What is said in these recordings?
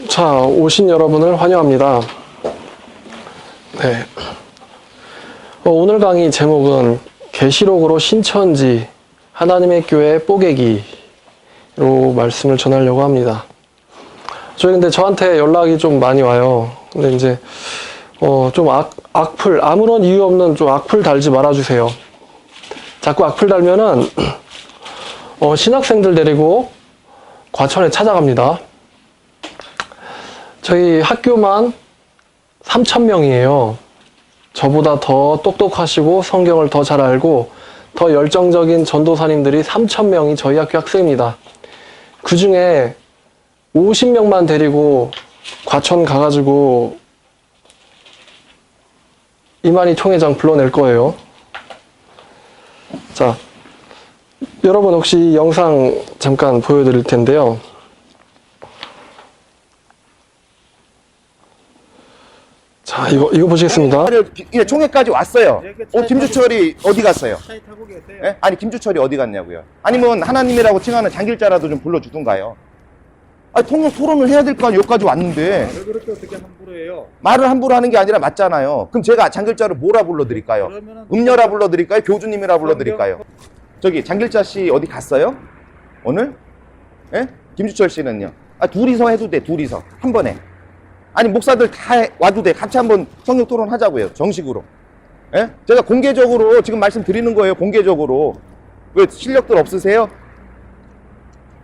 자, 오신 여러분을 환영합니다. 네. 오늘 강의 제목은 계시록으로 신천지 하나님의 교회 뽀개기로 말씀을 전하려고 합니다. 저희 근데 저한테 연락이 좀 많이 와요. 근데 이제 좀 악플, 아무런 이유 없는 좀 악플 달지 말아주세요. 자꾸 악플 달면은 신학생들 데리고 과천에 찾아갑니다. 저희 학교만 3,000명이에요. 저보다 더 똑똑하시고 성경을 더 잘 알고 더 열정적인 전도사님들이 3,000명이 저희 학교 학생입니다. 그 중에 50명만 데리고 과천 가가지고 이만희 총회장 불러낼 거예요. 자, 여러분 혹시 영상 잠깐 보여드릴 텐데요. 자, 이거 보시겠습니다. 총회까지 왔어요. 김주철이 어디 갔어요? 차에 타고 계세요? 예? 아니 김주철이 어디 갔냐고요? 아니면 하나님이라고 칭하는 장길자라도 좀 불러주든가요. 아니 통역 토론을 해야 될 거 아니에요. 여기까지 왔는데 말을 그렇게 어떻게 함부로 해요? 말을 함부로 하는 게 아니라 맞잖아요. 그럼 제가 장길자를 뭐라 불러드릴까요? 음녀라 불러드릴까요? 교주님이라 불러드릴까요? 저기 장길자 씨 어디 갔어요? 오늘? 예? 김주철 씨는요? 아 둘이서 해도 돼. 둘이서 한 번에. 아니 목사들 다 와도 돼. 같이 한번 성경 토론하자고요. 정식으로. 예? 제가 공개적으로 지금 말씀드리는 거예요. 공개적으로. 왜 실력들 없으세요?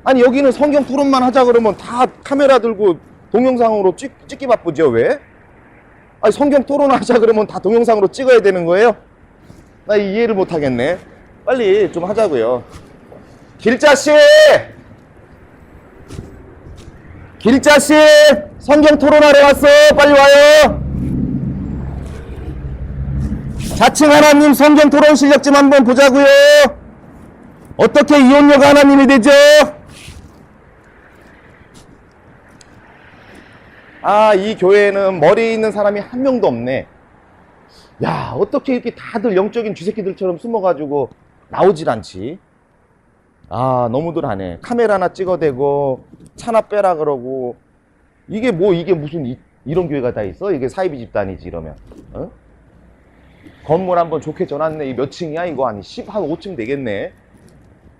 아니 여기는 성경 토론만 하자 그러면 다 카메라 들고 동영상으로 찍기 바쁘죠. 왜? 아니 성경 토론하자 그러면 다 동영상으로 찍어야 되는 거예요? 나 이해를 못 하겠네. 빨리 좀 하자고요. 길자씨! 길자씨! 성경 토론하러 왔어. 빨리 와요. 자칭 하나님 성경 토론 실력 좀 한번 보자고요. 어떻게 이혼녀가 하나님이 되죠? 아, 이 교회는 머리에 있는 사람이 한 명도 없네. 야, 어떻게 이렇게 다들 영적인 쥐새끼들처럼 숨어가지고 나오질 않지? 아, 너무들 하네. 카메라 하나 찍어대고 차나 빼라 그러고. 이게 무슨 이런 교회가 다 있어? 이게 사이비 집단이지 이러면. 어? 건물 한번 좋게 져놨네. 이 몇 층이야 이거? 아니 10, 한 5층 되겠네.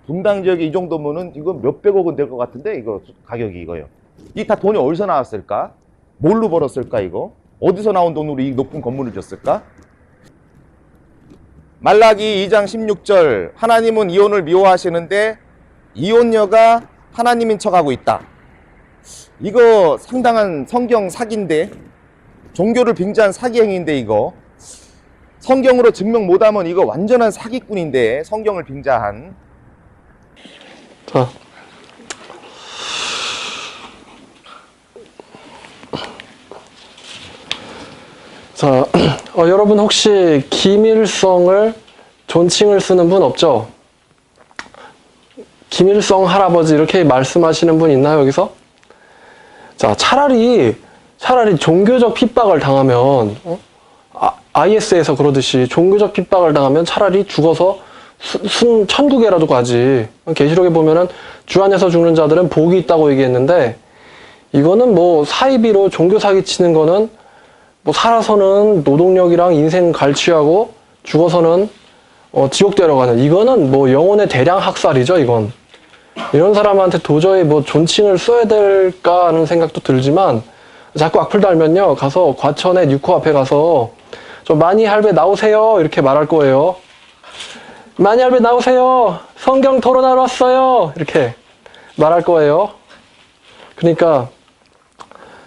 분당 지역에 이 정도면은 이거 몇백억은 될 것 같은데 이거 가격이 이거요. 이 다 돈이 어디서 나왔을까? 뭘로 벌었을까 이거? 어디서 나온 돈으로 이 높은 건물을 졌을까? 말라기 2장 16절 하나님은 이혼을 미워하시는데 이혼녀가 하나님인 척하고 있다. 이거 상당한 성경 사기인데, 종교를 빙자한 사기 행위인데 이거 성경으로 증명 못하면 이거 완전한 사기꾼인데, 성경을 빙자한. 자, 여러분 혹시 김일성을 존칭을 쓰는 분 없죠? 김일성 할아버지 이렇게 말씀하시는 분 있나요, 여기서? 자, 차라리 종교적 핍박을 당하면, IS에서 그러듯이 종교적 핍박을 당하면 차라리 죽어서 천국에라도 가지. 계시록에 보면은 주 안에서 죽는 자들은 복이 있다고 얘기했는데, 이거는 뭐 사이비로 종교 사기 치는 거는 뭐 살아서는 노동력이랑 인생 갈취하고 죽어서는 지옥 데려가는, 이거는 뭐 영혼의 대량 학살이죠. 이건 이런 사람한테 도저히 뭐 존칭을 써야 될까 하는 생각도 들지만, 자꾸 악플 달면요 가서 과천의 뉴코 앞에 가서 좀 많이 할배 나오세요 이렇게 말할 거예요. 많이 할배 나오세요, 성경 토론하러 왔어요 이렇게 말할 거예요. 그러니까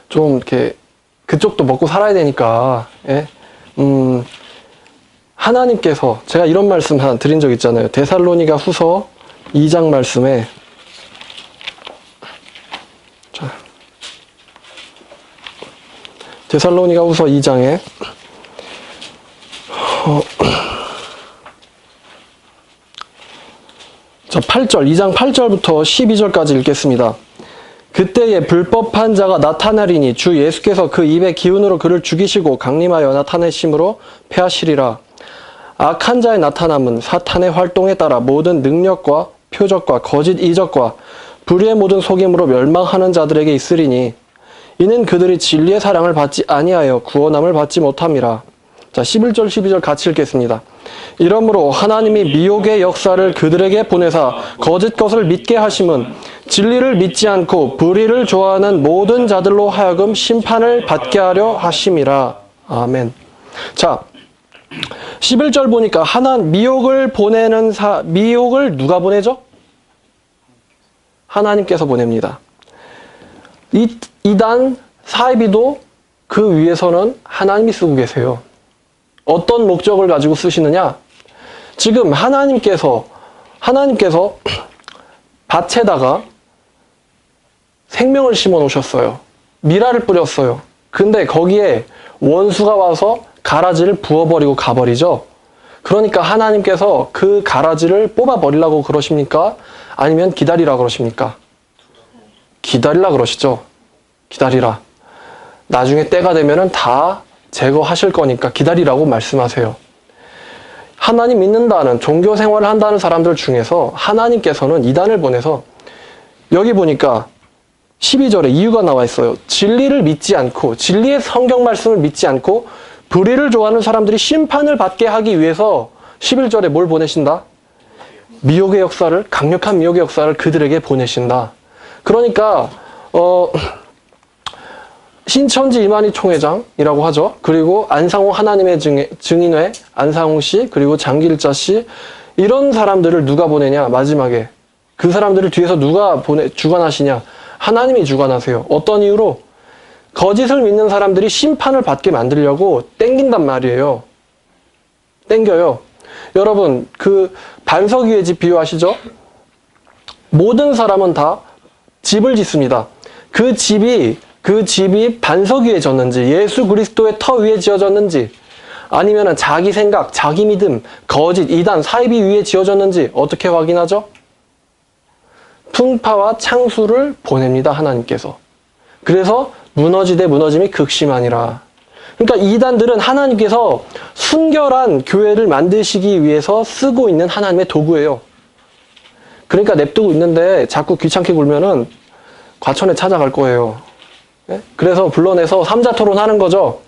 좀 이렇게 그쪽도 먹고 살아야 되니까, 예? 하나님께서, 제가 이런 말씀 하나 드린 적 있잖아요. 데살로니가 후서 2장 말씀에, 자, 데살로니가 후서 2장에, 자, 8절, 2장 8절부터 12절까지 읽겠습니다. 그때에 불법한 자가 나타나리니 주 예수께서 그 입의 기운으로 그를 죽이시고 강림하여 나타내심으로 패하시리라. 악한 자의 나타남은 사탄의 활동에 따라 모든 능력과 표적과 거짓 이적과 불의의 모든 속임으로 멸망하는 자들에게 있으리니 이는 그들이 진리의 사랑을 받지 아니하여 구원함을 받지 못함이라. 자, 11절 12절 같이 읽겠습니다. 이러므로 하나님이 미혹의 역사를 그들에게 보내사 거짓 것을 믿게 하심은 진리를 믿지 않고 불의를 좋아하는 모든 자들로 하여금 심판을 받게 하려 하심이라. 아멘. 자, 11절 보니까 미혹을 보내는 미혹을 누가 보내죠? 하나님께서 보냅니다. 이단 사이비도 그 위에서는 하나님이 쓰고 계세요. 어떤 목적을 가지고 쓰시느냐? 지금 하나님께서 밭에다가 생명을 심어 놓으셨어요. 미라를 뿌렸어요. 근데 거기에 원수가 와서 가라지를 부어버리고 가버리죠. 그러니까 하나님께서 그 가라지를 뽑아버리려고 그러십니까? 아니면 기다리라 그러십니까? 기다리라 그러시죠. 기다리라. 나중에 때가 되면은 다 제거하실 거니까 기다리라고 말씀하세요. 하나님 믿는다는 종교 생활을 한다는 사람들 중에서 하나님께서는 이단을 보내서 여기 보니까 12절에 이유가 나와 있어요. 진리를 믿지 않고 진리의 성경 말씀을 믿지 않고 불의를 좋아하는 사람들이 심판을 받게 하기 위해서 11절에 뭘 보내신다? 미혹의 역사를, 강력한 미혹의 역사를 그들에게 보내신다. 그러니까 신천지 이만희 총회장이라고 하죠. 그리고 안상홍 하나님의 증인회, 안상홍 씨, 그리고 장길자 씨, 이런 사람들을 누가 보내냐, 마지막에. 그 사람들을 뒤에서 누가 주관하시냐? 하나님이 주관하세요. 어떤 이유로? 거짓을 믿는 사람들이 심판을 받게 만들려고 땡긴단 말이에요. 땡겨요. 여러분, 그 반석 위의 집 비유하시죠? 모든 사람은 다 집을 짓습니다. 그 집이 반석 위에 졌는지, 예수 그리스도의 터 위에 지어졌는지, 아니면 자기 생각, 자기 믿음, 거짓, 이단, 사이비 위에 지어졌는지 어떻게 확인하죠? 풍파와 창수를 보냅니다, 하나님께서. 그래서 무너지되 무너짐이 극심하니라. 그러니까 이단들은 하나님께서 순결한 교회를 만드시기 위해서 쓰고 있는 하나님의 도구예요. 그러니까 냅두고 있는데 자꾸 귀찮게 굴면은 과천에 찾아갈 거예요. 그래서 불러내서 삼자 토론하는 거죠.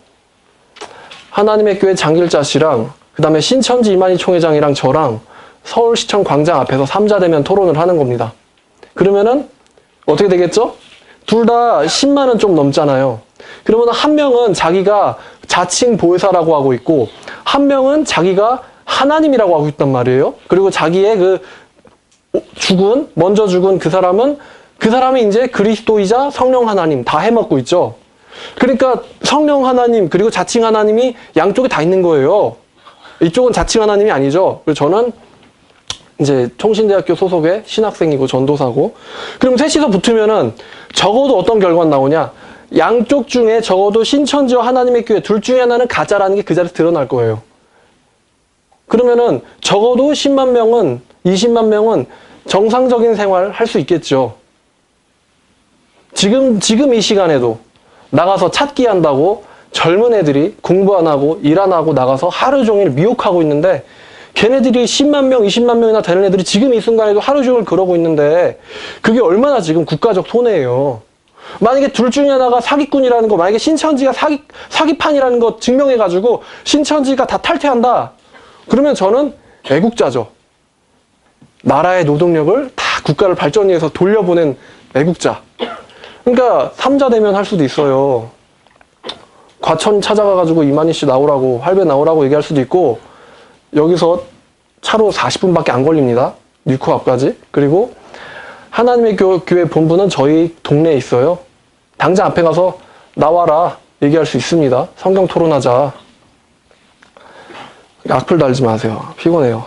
하나님의 교회 장길자 씨랑 그 다음에 신천지 이만희 총회장이랑 저랑 서울시청 광장 앞에서 삼자 대면 토론을 하는 겁니다. 그러면은 어떻게 되겠죠? 둘 다 10만 원 좀 넘잖아요. 그러면 한 명은 자기가 자칭 보혜사라고 하고 있고 한 명은 자기가 하나님이라고 하고 있단 말이에요. 그리고 자기의 그 먼저 죽은 그 사람이 이제 그리스도이자 성령 하나님 다 해먹고 있죠. 그러니까 성령 하나님 그리고 자칭 하나님이 양쪽에 다 있는 거예요. 이쪽은 자칭 하나님이 아니죠. 그리고 저는 이제 총신대학교 소속의 신학생이고 전도사고. 그럼 셋이서 붙으면은 적어도 어떤 결과가 나오냐? 양쪽 중에 적어도 신천지와 하나님의 교회 둘 중에 하나는 가짜라는 게 그 자리에서 드러날 거예요. 그러면은 적어도 10만 명은 20만 명은 정상적인 생활을 할 수 있겠죠. 지금 이 시간에도 나가서 찾기 한다고 젊은 애들이 공부 안 하고 일 안 하고 나가서 하루 종일 미혹하고 있는데 걔네들이 10만 명, 20만 명이나 되는 애들이 지금 이 순간에도 하루 종일 그러고 있는데 그게 얼마나 지금 국가적 손해예요. 만약에 둘 중에 하나가 사기꾼이라는 거, 만약에 신천지가 사기판이라는 거 증명해가지고 신천지가 다 탈퇴한다. 그러면 저는 애국자죠. 나라의 노동력을 다 국가를 발전 위해서 돌려보낸 애국자. 그러니까 삼자대면 할 수도 있어요. 과천 찾아가가지고 이만희 씨 나오라고, 할배 나오라고 얘기할 수도 있고, 여기서 차로 40분밖에 안 걸립니다. 뉴코 앞까지. 그리고 하나님의 교회 본부는 저희 동네에 있어요. 당장 앞에 가서 나와라 얘기할 수 있습니다. 성경 토론하자. 악플 달지 마세요. 피곤해요.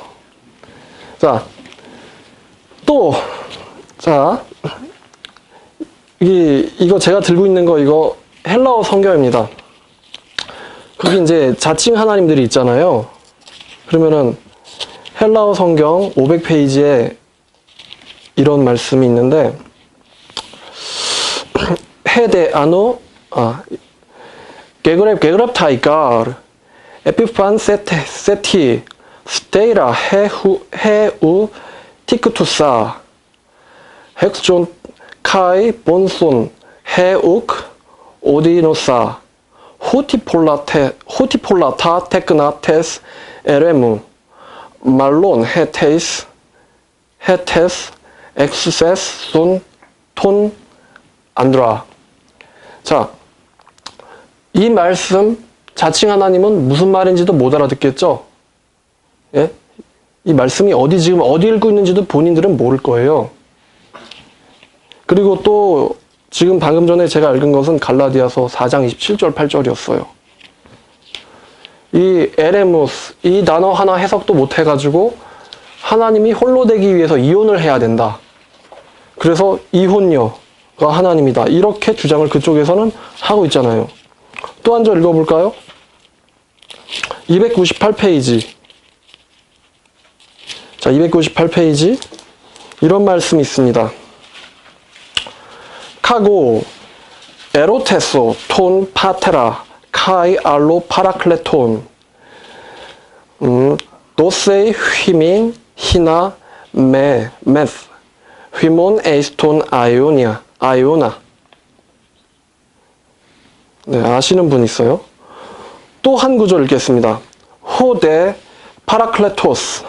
이거 제가 들고 있는 거 이거 헬라어 성경입니다. 거기 이제 자칭 하나님들이 있잖아요. 그러면은 헬라어 성경 500페이지에 이런 말씀이 있는데 헤데아노 게그랩 타이가르 에피판 세티 스테이라 헤우 티크투사 헥존 카이 본손 헤욱 오디노사 호티폴라타 테크나테스 에레무 말론 헤테스 엑스세스 톤 안드라. 자, 이 말씀 자칭 하나님은 무슨 말인지도 못 알아듣겠죠? 예? 이 말씀이 지금 어디 읽고 있는지도 본인들은 모를 거예요. 그리고 또 지금 방금 전에 제가 읽은 것은 갈라디아서 4장 27절 8절이었어요. 이 에레무스, 이 단어 하나 해석도 못 해가지고 하나님이 홀로 되기 위해서 이혼을 해야 된다. 그래서 이혼녀가 하나님이다. 이렇게 주장을 그쪽에서는 하고 있잖아요. 또 한 절 읽어볼까요? 298페이지. 자, 298페이지. 이런 말씀이 있습니다. 카고 에로테소 톤 파테라 카이 알로 파라클레톤 노세이 휘민 히나 메스 휘몬 에이스톤 아이오나. 네, 아시는 분 있어요? 또 한 구절 읽겠습니다. 호데 파라클레토스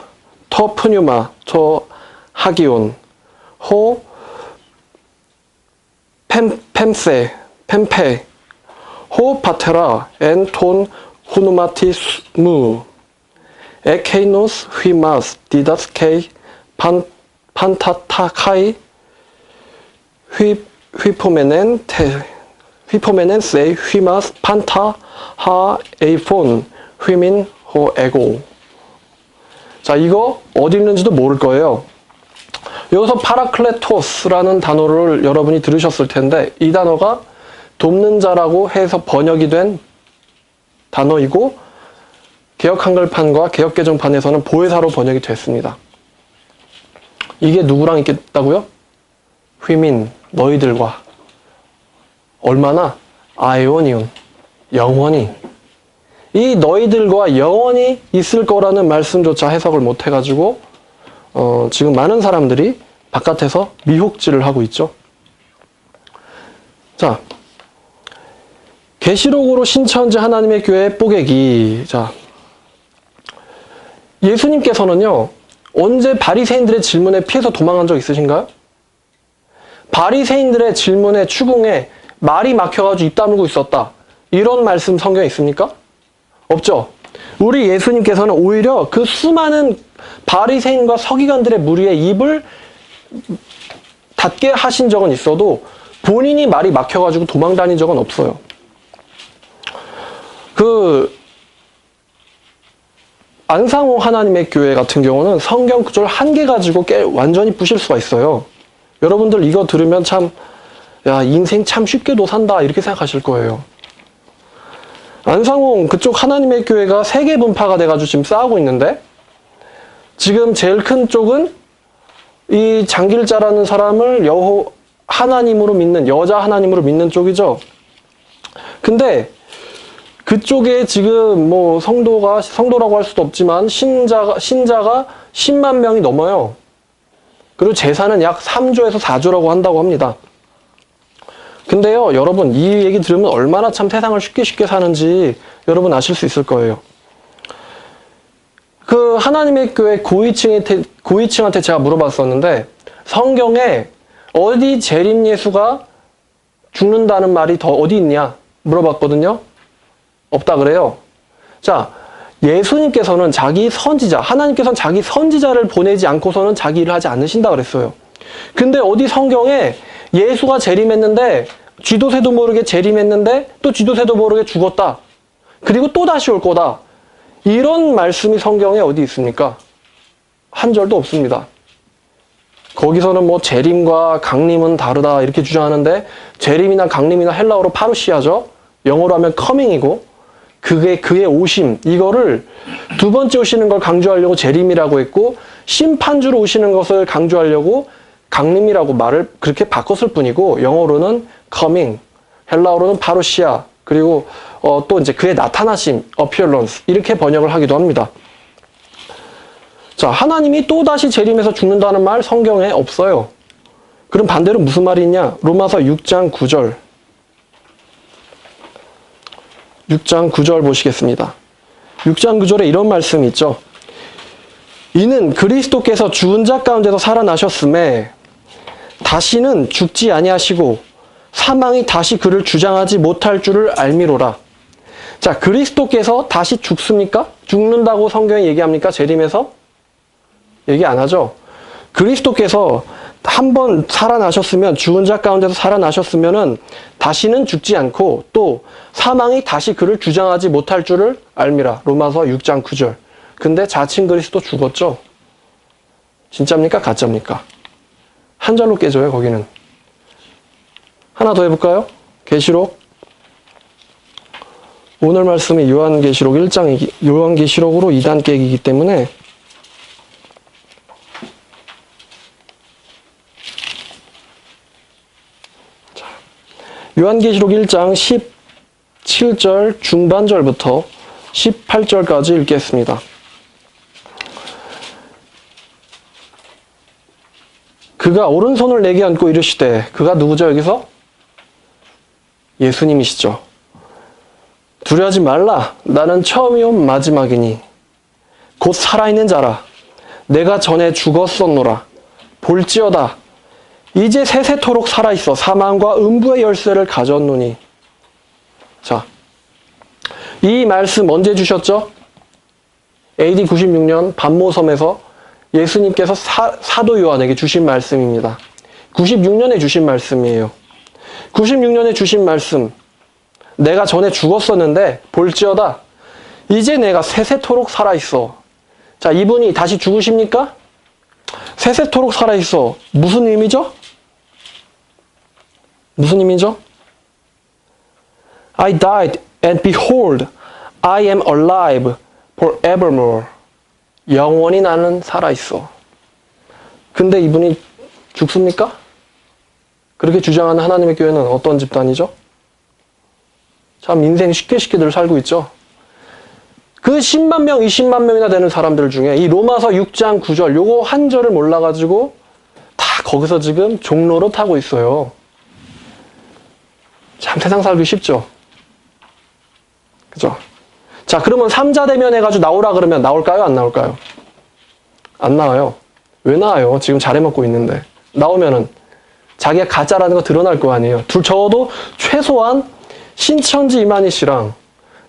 터 푸뉴마 터 하기온 호 펜페 호 파테라 엔톤 후누마티스무 에케이노스 휘마스 디다스케이 판타타카이 휘포메넨 세이 휘마스 판타 하 에이폰 휘민 호 에고. 자, 이거 어디 있는지도 모를 거예요. 여기서 파라클레토스라는 단어를 여러분이 들으셨을 텐데 이 단어가 돕는 자라고 해서 번역이 된 단어이고 개역 한글판과 개역 개정판에서는 보혜사로 번역이 됐습니다. 이게 누구랑 있겠다고요? 휘민, 너희들과. 얼마나? 아이오니온, 영원히. 이 너희들과 영원히 있을 거라는 말씀조차 해석을 못 해가지고 지금 많은 사람들이 바깥에서 미혹질을 하고 있죠. 자, 계시록으로 신천지 하나님의 교회 뽀개기. 자, 예수님께서는요, 언제 바리새인들의 질문에 피해서 도망한 적 있으신가요? 바리새인들의 질문에 추궁에 말이 막혀가지고 입 다물고 있었다. 이런 말씀 성경에 있습니까? 없죠. 우리 예수님께서는 오히려 그 수많은 바리새인과 서기관들의 무리의 입을 닫게 하신 적은 있어도 본인이 말이 막혀가지고 도망 다닌 적은 없어요. 안상호 하나님의 교회 같은 경우는 성경 구절 한 개 가지고 완전히 부실 수가 있어요. 여러분들 이거 들으면 참, 야, 인생 참 쉽게도 산다 이렇게 생각하실 거예요. 안상홍 그쪽 하나님의 교회가 3개 분파가 돼가지고 지금 싸우고 있는데 지금 제일 큰 쪽은 이 장길자라는 사람을 하나님으로 믿는, 여자 하나님으로 믿는 쪽이죠. 근데 그쪽에 지금 뭐 성도라고 할 수도 없지만 신자가 10만 명이 넘어요. 그리고 재산은 약 3조에서 4조라고 한다고 합니다. 근데요, 여러분, 이 얘기 들으면 얼마나 참 세상을 쉽게 사는지 여러분 아실 수 있을 거예요. 그 하나님의 교회 고위층한테 제가 물어봤었는데 성경에 어디 재림 예수가 죽는다는 말이 더 어디 있냐 물어봤거든요. 없다 그래요. 자, 예수님께서는 자기 선지자, 하나님께서는 자기 선지자를 보내지 않고서는 자기 일을 하지 않으신다 그랬어요. 근데 어디 성경에 예수가 재림했는데 쥐도 새도 모르게 재림했는데 또 쥐도 새도 모르게 죽었다. 그리고 또 다시 올 거다. 이런 말씀이 성경에 어디 있습니까? 한 절도 없습니다. 거기서는 뭐 재림과 강림은 다르다 이렇게 주장하는데 재림이나 강림이나 헬라어로 파루시아죠. 영어로 하면 커밍이고 그의 오심, 이거를 두 번째 오시는 걸 강조하려고 재림이라고 했고 심판주로 오시는 것을 강조하려고 강림이라고 말을 그렇게 바꿨을 뿐이고 영어로는 coming, 헬라어로는 파루시아, 그리고 또 이제 그의 나타나심, appearance 이렇게 번역을 하기도 합니다. 자, 하나님이 또다시 재림해서 죽는다는 말 성경에 없어요. 그럼 반대로 무슨 말이 있냐? 로마서 6장 9절. 6장 9절 보시겠습니다. 6장 9절에 이런 말씀이 있죠. 이는 그리스도께서 죽은 자 가운데서 살아나셨음에 다시는 죽지 아니하시고 사망이 다시 그를 주장하지 못할 줄을 알미로라. 자, 그리스도께서 다시 죽습니까? 죽는다고 성경이 얘기합니까? 재림에서? 얘기 안 하죠. 그리스도께서 한번 살아나셨으면, 죽은 자 가운데서 살아나셨으면은 다시는 죽지 않고 또 사망이 다시 그를 주장하지 못할 줄을 알미라. 로마서 6장 9절. 근데 자칭 그리스도 죽었죠? 진짜입니까? 가짜입니까? 한 절로 깨져요, 거기는. 하나 더 해볼까요? 계시록. 오늘 말씀이 요한계시록 1장이기, 요한계시록으로 2단 깨기이기 때문에 요한계시록 1장 17절 중반절부터 18절까지 읽겠습니다. 그가 오른손을 내게 얹고 이르시되, 그가 누구죠 여기서? 예수님이시죠. 두려워하지 말라. 나는 처음이요 마지막이니 곧 살아있는 자라. 내가 전에 죽었었노라. 볼지어다. 이제 세세토록 살아있어 사망과 음부의 열쇠를 가졌노니. 자, 이 말씀 언제 주셨죠? AD 96년 반모섬에서 예수님께서 사도 요한에게 주신 말씀입니다. 96년에 주신 말씀이에요. 96년에 주신 말씀. 내가 전에 죽었었는데 볼지어다. 이제 내가 세세토록 살아있어. 자, 이분이 다시 죽으십니까? 세세토록 살아있어. 무슨 의미죠? 무슨 의미죠? I died and behold, I am alive forevermore. 영원히 나는 살아있어. 근데 이분이 죽습니까? 그렇게 주장하는 하나님의 교회는 어떤 집단이죠? 참 인생 쉽게들 살고 있죠. 그 10만 명, 20만 명이나 되는 사람들 중에 이 로마서 6장 9절 요거 한 절을 몰라가지고 다 거기서 지금 종로로 타고 있어요. 참 세상 살기 쉽죠. 그죠? 자, 그러면 3자 대면 해가지고 나오라 그러면 나올까요? 안 나올까요? 안 나와요. 왜 나와요? 지금 잘해먹고 있는데. 나오면은 자기가 가짜라는 거 드러날 거 아니에요. 적어도 최소한 신천지 이만희 씨랑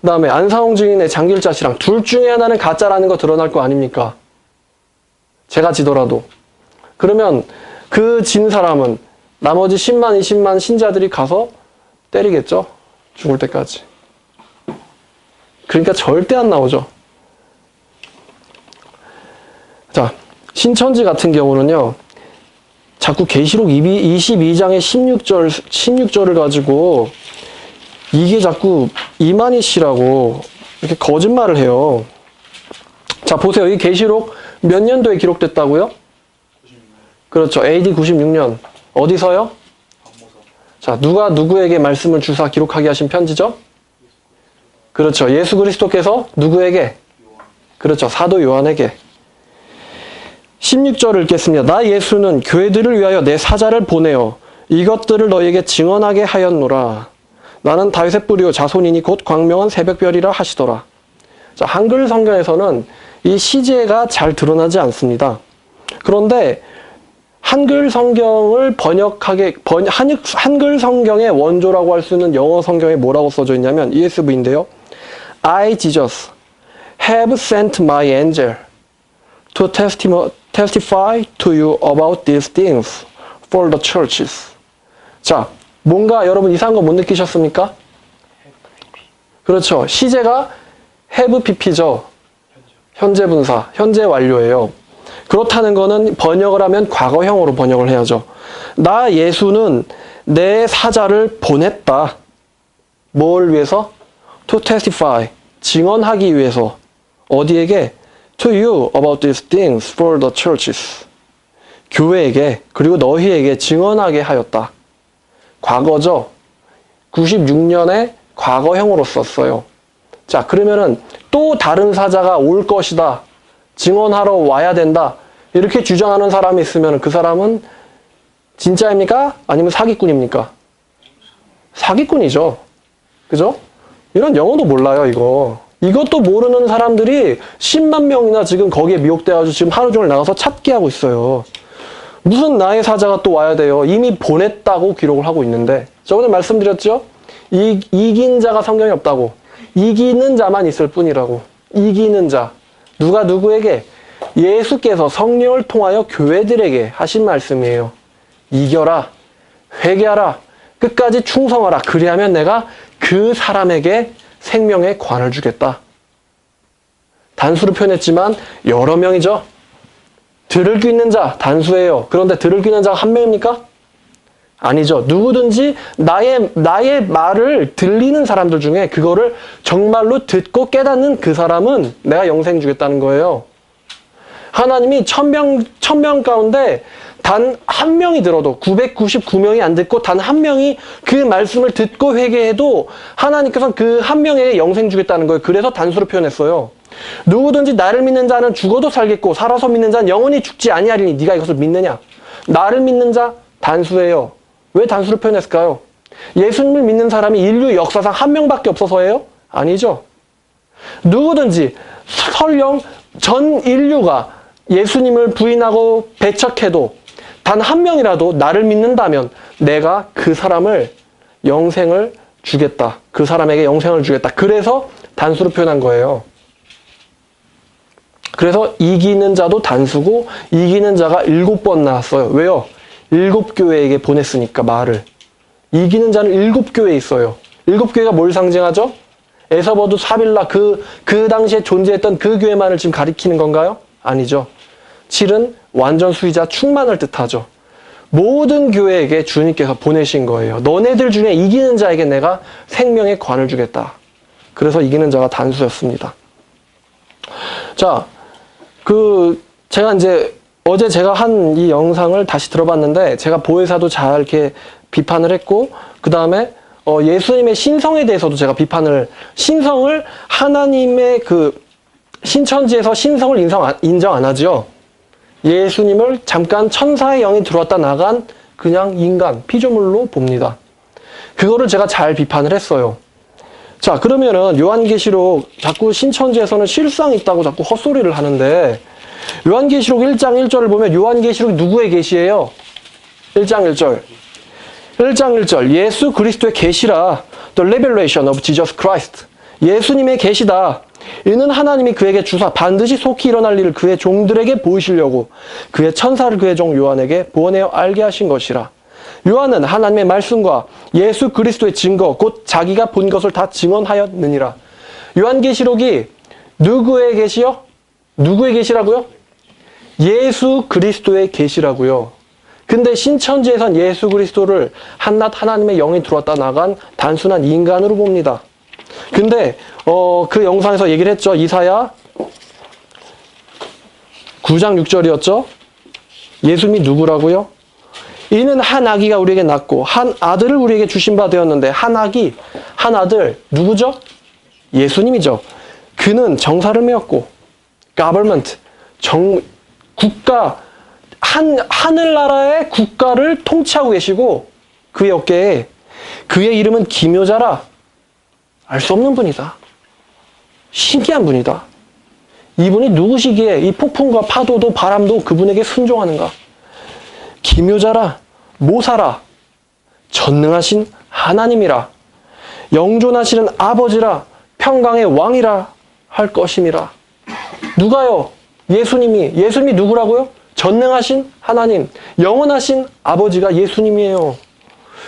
그다음에 안상홍 증인의 장길자 씨랑 둘 중에 하나는 가짜라는 거 드러날 거 아닙니까? 제가 지더라도. 그러면 그 진 사람은 나머지 10만, 20만 신자들이 가서 때리겠죠? 죽을 때까지. 그러니까 절대 안 나오죠. 자, 신천지 같은 경우는요, 자꾸 계시록 22장의 16절을 가지고 이게 자꾸 이만희 씨라고 이렇게 거짓말을 해요. 자, 보세요. 이 계시록 몇 년도에 기록됐다고요? 96년. 그렇죠. AD 96년. 어디서요? 자, 누가 누구에게 말씀을 주사 기록하게 하신 편지죠? 그렇죠. 예수 그리스도께서 누구에게? 그렇죠. 사도 요한에게. 16절을 읽겠습니다. 나 예수는 교회들을 위하여 내 사자를 보내어 이것들을 너희에게 증언하게 하였노라. 나는 다윗의 뿌리요 자손이니 곧 광명한 새벽별이라 하시더라. 자, 한글 성경에서는 이 시제가 잘 드러나지 않습니다. 그런데 한글 성경을 한글 성경의 원조라고 할 수 있는 영어 성경에 뭐라고 써져 있냐면 ESV인데요. I, Jesus, have sent my angel to testify to you about these things for the churches. 자, 뭔가 여러분 이상한 거 못 느끼셨습니까? 그렇죠. 시제가 have pp죠. 현재 분사, 현재 완료예요. 그렇다는 거는 번역을 하면 과거형으로 번역을 해야죠. 나 예수는 내 사자를 보냈다. 뭘 위해서? To testify, 증언하기 위해서. 어디에게? To you about these things for the churches. 교회에게, 그리고 너희에게 증언하게 하였다. 과거죠. 96년에 과거형으로 썼어요. 자, 그러면은 또 다른 사자가 올 것이다. 증언하러 와야 된다. 이렇게 주장하는 사람이 있으면 그 사람은 진짜입니까? 아니면 사기꾼입니까? 사기꾼이죠. 그죠? 이런 영어도 몰라요, 이거. 이것도 모르는 사람들이 10만 명이나 지금 거기에 미혹돼가지고 지금 하루 종일 나가서 찾기 하고 있어요. 무슨 나의 사자가 또 와야 돼요. 이미 보냈다고 기록을 하고 있는데. 저번에 말씀드렸죠? 이긴 자가 성경에 없다고. 이기는 자만 있을 뿐이라고. 이기는 자. 누가 누구에게? 예수께서 성령을 통하여 교회들에게 하신 말씀이에요. 이겨라. 회개하라. 끝까지 충성하라. 그리하면 내가 그 사람에게 생명의 관을 주겠다. 단수로 표현했지만 여러 명이죠. 들을 귀 있는 자 단수예요. 그런데 들을 귀 있는 자가 한 명입니까? 아니죠. 누구든지 나의 말을 들리는 사람들 중에 그거를 정말로 듣고 깨닫는 그 사람은 내가 영생 주겠다는 거예요. 하나님이 1000명 가운데 단 한 명이 들어도 999명이 안 듣고 단 한 명이 그 말씀을 듣고 회개해도 하나님께서는 그 한 명에게 영생 주겠다는 거예요. 그래서 단수로 표현했어요. 누구든지 나를 믿는 자는 죽어도 살겠고 살아서 믿는 자는 영원히 죽지 아니하리니 네가 이것을 믿느냐? 나를 믿는 자 단수예요. 왜 단수로 표현했을까요? 예수님을 믿는 사람이 인류 역사상 한 명밖에 없어서예요? 아니죠. 누구든지 설령 전 인류가 예수님을 부인하고 배척해도 단 한 명이라도 나를 믿는다면 내가 그 사람을 영생을 주겠다. 그 사람에게 영생을 주겠다. 그래서 단수로 표현한 거예요. 그래서 이기는 자도 단수고 이기는 자가 7번 나왔어요. 왜요? 7교회에게 보냈으니까 말을. 이기는 자는 7교회에 있어요. 7교회가 뭘 상징하죠? 에서버두 사빌라 그 당시에 존재했던 그 교회만을 지금 가리키는 건가요? 아니죠. 7은 완전 수의자 충만을 뜻하죠. 모든 교회에게 주님께서 보내신 거예요. 너네들 중에 이기는 자에게 내가 생명의 관을 주겠다. 그래서 이기는 자가 단수였습니다. 자, 제가 이제 어제 제가 한 이 영상을 다시 들어봤는데 제가 보혜사도 잘 이렇게 비판을 했고 그 다음에 예수님의 신성에 대해서도 제가 신성을 하나님의 그 신천지에서 신성을 인정 안 하죠. 예수님을 잠깐 천사의 영이 들어왔다 나간 그냥 인간, 피조물로 봅니다. 그거를 제가 잘 비판을 했어요. 자, 그러면은 요한계시록 자꾸 신천지에서는 실상이 있다고 자꾸 헛소리를 하는데 요한계시록 1장 1절을 보면 요한계시록이 누구의 계시예요? 1장 1절. 1장 1절. 예수 그리스도의 계시라. The revelation of Jesus Christ. 예수님의 계시다. 이는 하나님이 그에게 주사 반드시 속히 일어날 일을 그의 종들에게 보이시려고 그의 천사를 그의 종 요한에게 보내어 알게 하신 것이라. 요한은 하나님의 말씀과 예수 그리스도의 증거 곧 자기가 본 것을 다 증언하였느니라. 요한계시록이 누구의 계시요? 누구의 계시라고요? 예수 그리스도의 계시라고요. 근데 신천지에선 예수 그리스도를 한낱 하나님의 영이 들어왔다 나간 단순한 인간으로 봅니다. 근데 그 영상에서 얘기를 했죠. 이사야 9장 6절이었죠. 예수님이 누구라고요? 이는 한 아기가 우리에게 낳고 한 아들을 우리에게 주신 바 되었는데 한 아들 누구죠? 예수님이죠. 그는 정사를 메었고 government 국가 하늘나라의 국가를 통치하고 계시고 그의 어깨에 그의 이름은 기묘자라. 알 수 없는 분이다. 신기한 분이다. 이분이 누구시기에 이 폭풍과 파도도 바람도 그분에게 순종하는가? 기묘자라, 모사라, 전능하신 하나님이라, 영존하시는 아버지라, 평강의 왕이라 할 것임이라. 누가요? 예수님이 누구라고요? 전능하신 하나님, 영원하신 아버지가 예수님이에요.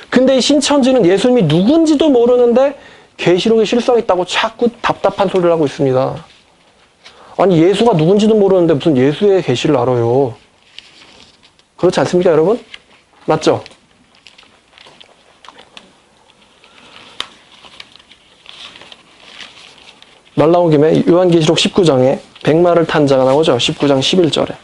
근데 이 신천지는 예수님이 누군지도 모르는데 계시록에 실성이 있다고 자꾸 답답한 소리를 하고 있습니다. 아니 예수가 누군지도 모르는데 무슨 예수의 계시를 알아요. 그렇지 않습니까 여러분? 맞죠? 말 나온 김에 요한계시록 19장에 백마를 탄 자가 나오죠. 19장 11절에.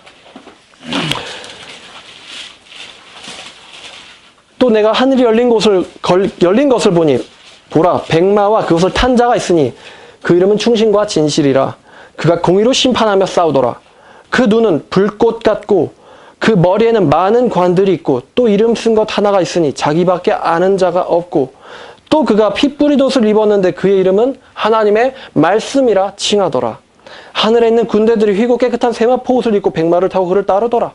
또 내가 하늘이 열린 것을 보니 보라 백마와 그것을 탄 자가 있으니 그 이름은 충신과 진실이라. 그가 공의로 심판하며 싸우더라. 그 눈은 불꽃 같고 그 머리에는 많은 관들이 있고 또 이름 쓴 것 하나가 있으니 자기밖에 아는 자가 없고 또 그가 피 뿌린 옷을 입었는데 그의 이름은 하나님의 말씀이라 칭하더라. 하늘에 있는 군대들이 휘고 깨끗한 세마포 옷을 입고 백마를 타고 그를 따르더라.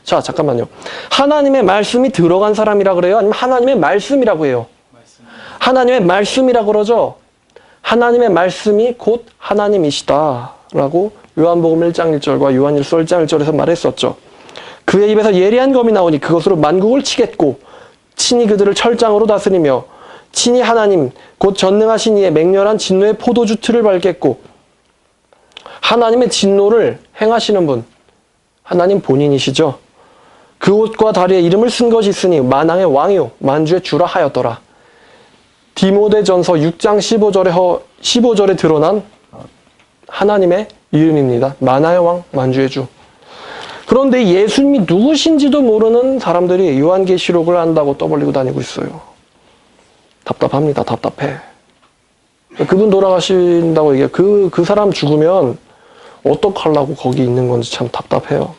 자, 잠깐만요. 하나님의 말씀이 들어간 사람이라 그래요? 아니면 하나님의 말씀이라고 해요? 하나님의 말씀이라고 그러죠? 하나님의 말씀이 곧 하나님이시다 라고 요한복음 1장 1절과 요한일서 1장 1절에서 말했었죠. 그의 입에서 예리한 검이 나오니 그것으로 만국을 치겠고 친히 그들을 철장으로 다스리며 친히 하나님 곧 전능하신 이의 맹렬한 진노의 포도주 틀을 밟겠고 하나님의 진노를 행하시는 분 하나님 본인이시죠. 그 옷과 다리에 이름을 쓴 것이 있으니 만왕의 왕이요 만주의 주라 하였더라. 디모데전서 6장 15절에 드러난 하나님의 이름입니다. 만왕의 왕 만주의 주. 그런데 예수님이 누구신지도 모르는 사람들이 요한계시록을 안다고 떠벌리고 다니고 있어요. 답답합니다. 답답해. 그분 돌아가신다고 얘기해요. 그 사람 죽으면 어떡하려고 거기 있는 건지 참 답답해요.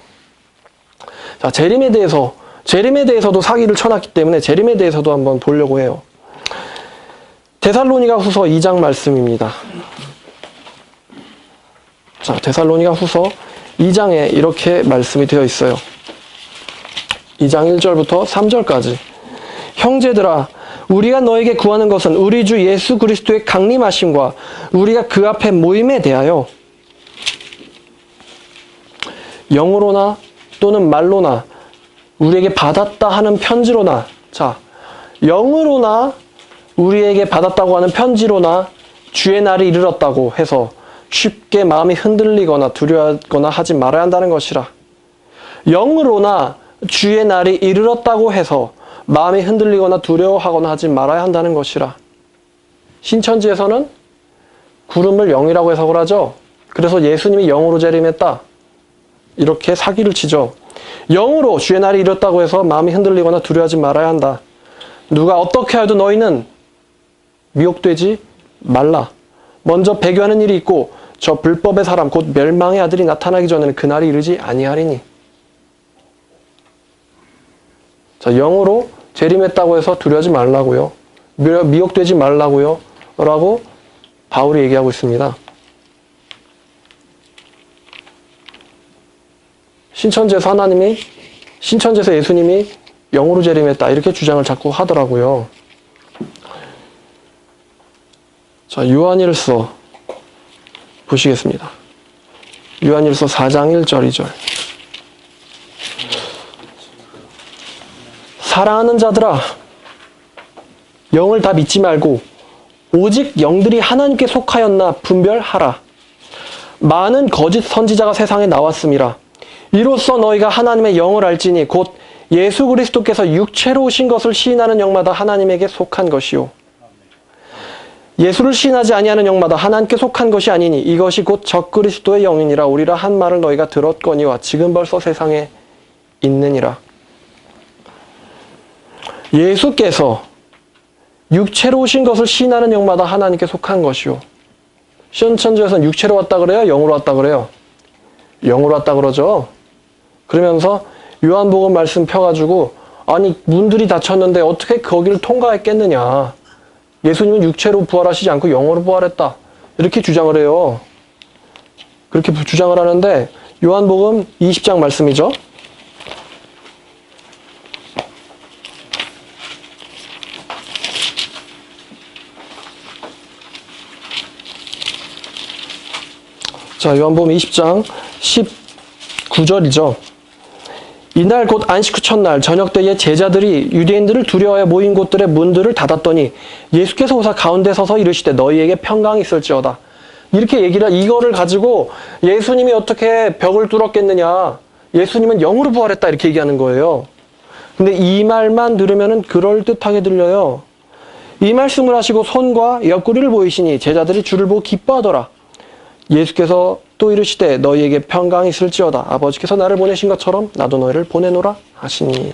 자, 재림에 대해서도 사기를 쳐놨기 때문에 재림에 대해서도 한번 보려고 해요. 데살로니가 후서 2장 말씀입니다. 자, 데살로니가 후서 2장에 이렇게 말씀이 되어 있어요. 2장 1절부터 3절까지. 형제들아, 우리가 너에게 구하는 것은 우리 주 예수 그리스도의 강림하심과 우리가 그 앞에 모임에 대하여 영으로나 또는 말로나 우리에게 받았다 하는 편지로나, 자, 영으로나 우리에게 받았다고 하는 편지로나 주의 날이 이르렀다고 해서 쉽게 마음이 흔들리거나 두려워하거나 하지 말아야 한다는 것이라. 영으로나 주의 날이 이르렀다고 해서 마음이 흔들리거나 두려워하거나 하지 말아야 한다는 것이라. 신천지에서는 구름을 영이라고 해석을 하죠. 그래서 예수님이 영으로 재림했다. 이렇게 사기를 치죠. 영으로 주의 날이 이르렀다고 해서 마음이 흔들리거나 두려워하지 말아야 한다. 누가 어떻게 하여도 너희는 미혹되지 말라. 먼저 배교하는 일이 있고 저 불법의 사람 곧 멸망의 아들이 나타나기 전에는 그날이 이르지 아니하리니. 자, 영으로 재림했다고 해서 두려워하지 말라고요. 미혹되지 말라고요. 라고 바울이 얘기하고 있습니다. 신천지에서 예수님이 영으로 재림했다. 이렇게 주장을 자꾸 하더라고요. 자, 요한일서 보시겠습니다. 요한일서 4장 1절 2절. 사랑하는 자들아, 영을 다 믿지 말고 오직 영들이 하나님께 속하였나 분별하라. 많은 거짓 선지자가 세상에 나왔음이라. 이로써 너희가 하나님의 영을 알지니 곧 예수 그리스도께서 육체로 오신 것을 시인하는 영마다 하나님에게 속한 것이요. 예수를 시인하지 아니하는 영마다 하나님께 속한 것이 아니니 이것이 곧 적그리스도의 영이니라. 우리라 한 말을 너희가 들었거니와 지금 벌써 세상에 있느니라. 예수께서 육체로 오신 것을 시인하는 영마다 하나님께 속한 것이요. 신천지에서는 육체로 왔다 그래요? 영으로 왔다 그래요? 영으로 왔다 그러죠. 그러면서 요한복음 말씀 펴가지고 아니 문들이 닫혔는데 어떻게 거기를 통과했겠느냐. 예수님은 육체로 부활하시지 않고 영으로 부활했다. 이렇게 주장을 해요. 그렇게 주장을 하는데 요한복음 20장 말씀이죠. 자, 요한복음 20장 19절이죠. 이날 곧 안식 후 첫날 저녁 때에 제자들이 유대인들을 두려워하여 모인 곳들의 문들을 닫았더니 예수께서 오사 가운데 서서 이르시되 너희에게 평강이 있을지어다. 이렇게 얘기를, 이거를 가지고 예수님이 어떻게 벽을 뚫었겠느냐. 예수님은 영으로 부활했다. 이렇게 얘기하는 거예요. 근데 이 말만 들으면 그럴듯하게 들려요. 이 말씀을 하시고 손과 옆구리를 보이시니 제자들이 주를 보고 기뻐하더라. 예수께서 또 이르시되 너희에게 평강이 있을지어다. 아버지께서 나를 보내신 것처럼 나도 너희를 보내노라 하시니.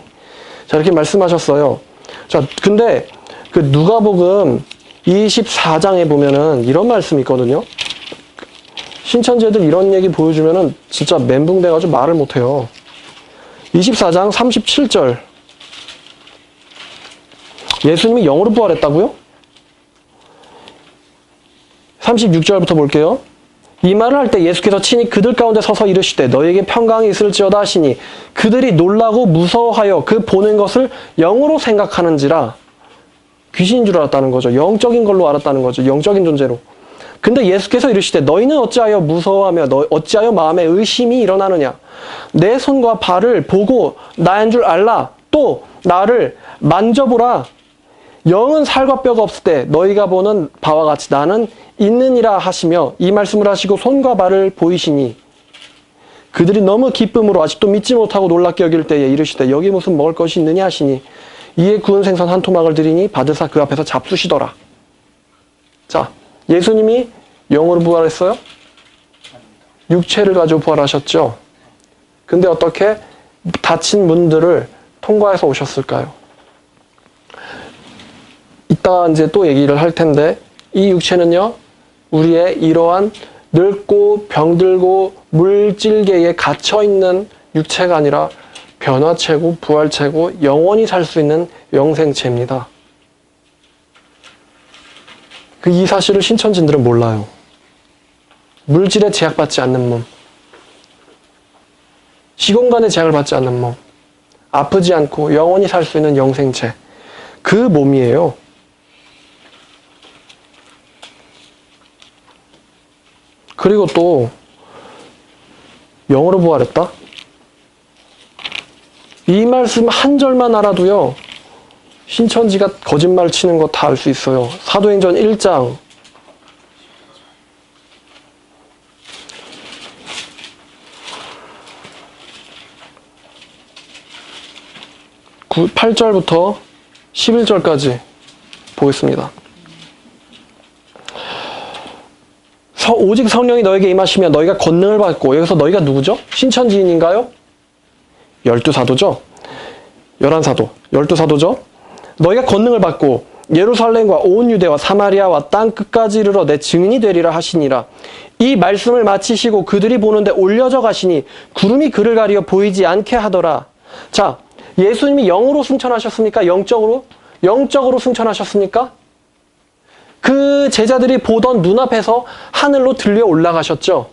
자, 이렇게 말씀하셨어요. 자, 근데 그 누가복음 24장에 보면은 이런 말씀이 있거든요. 신천지애들 이런 얘기 보여주면은 진짜 멘붕 돼가지고 말을 못해요. 24장 37절. 예수님이 영으로 부활했다고요? 36절부터 볼게요. 이 말을 할 때 예수께서 친히 그들 가운데 서서 이르시되 너희에게 평강이 있을지어다 하시니 그들이 놀라고 무서워하여 그 보는 것을 영으로 생각하는지라. 귀신인 줄 알았다는 거죠. 영적인 걸로 알았다는 거죠. 영적인 존재로. 근데 예수께서 이르시되 너희는 어찌하여 무서워하며 어찌하여 마음에 의심이 일어나느냐. 내 손과 발을 보고 나인 줄 알라. 또 나를 만져보라. 영은 살과 뼈가 없을 때 너희가 보는 바와 같이 나는 있느니라 하시며 이 말씀을 하시고 손과 발을 보이시니 그들이 너무 기쁨으로 아직도 믿지 못하고 놀랍게 여길 때에 이르시되 여기 무슨 먹을 것이 있느냐 하시니 이에 구운 생선 한 토막을 드리니 받으사 그 앞에서 잡수시더라. 자, 예수님이 영으로 부활했어요? 육체를 가지고 부활하셨죠? 근데 어떻게 닫힌 문들을 통과해서 오셨을까요? 이따가 이제 또 얘기를 할 텐데 이 육체는요, 우리의 이러한 늙고 병들고 물질계에 갇혀있는 육체가 아니라 변화체고 부활체고 영원히 살 수 있는 영생체입니다. 이 사실을 신천지인들은 몰라요. 물질에 제약받지 않는 몸, 시공간에 제약을 받지 않는 몸, 아프지 않고 영원히 살 수 있는 영생체, 그 몸이에요. 그리고 또 영으로 부활했다? 이 말씀 한 절만 알아도요, 신천지가 거짓말 치는 거 다 알 수 있어요. 사도행전 1장 8절부터 11절까지 보겠습니다. 오직 성령이 너에게 임하시면 너희가 권능을 받고, 여기서 너희가 누구죠? 신천지인인가요? 12사도죠? 11사도, 12사도죠? 너희가 권능을 받고 예루살렘과 온 유대와 사마리아와 땅 끝까지 이르러 내 증인이 되리라 하시니라. 이 말씀을 마치시고 그들이 보는데 올려져 가시니 구름이 그를 가리어 보이지 않게 하더라. 자, 예수님이 영으로 승천하셨습니까? 영적으로? 영적으로 승천하셨습니까? 그 제자들이 보던 눈앞에서 하늘로 들려 올라가셨죠?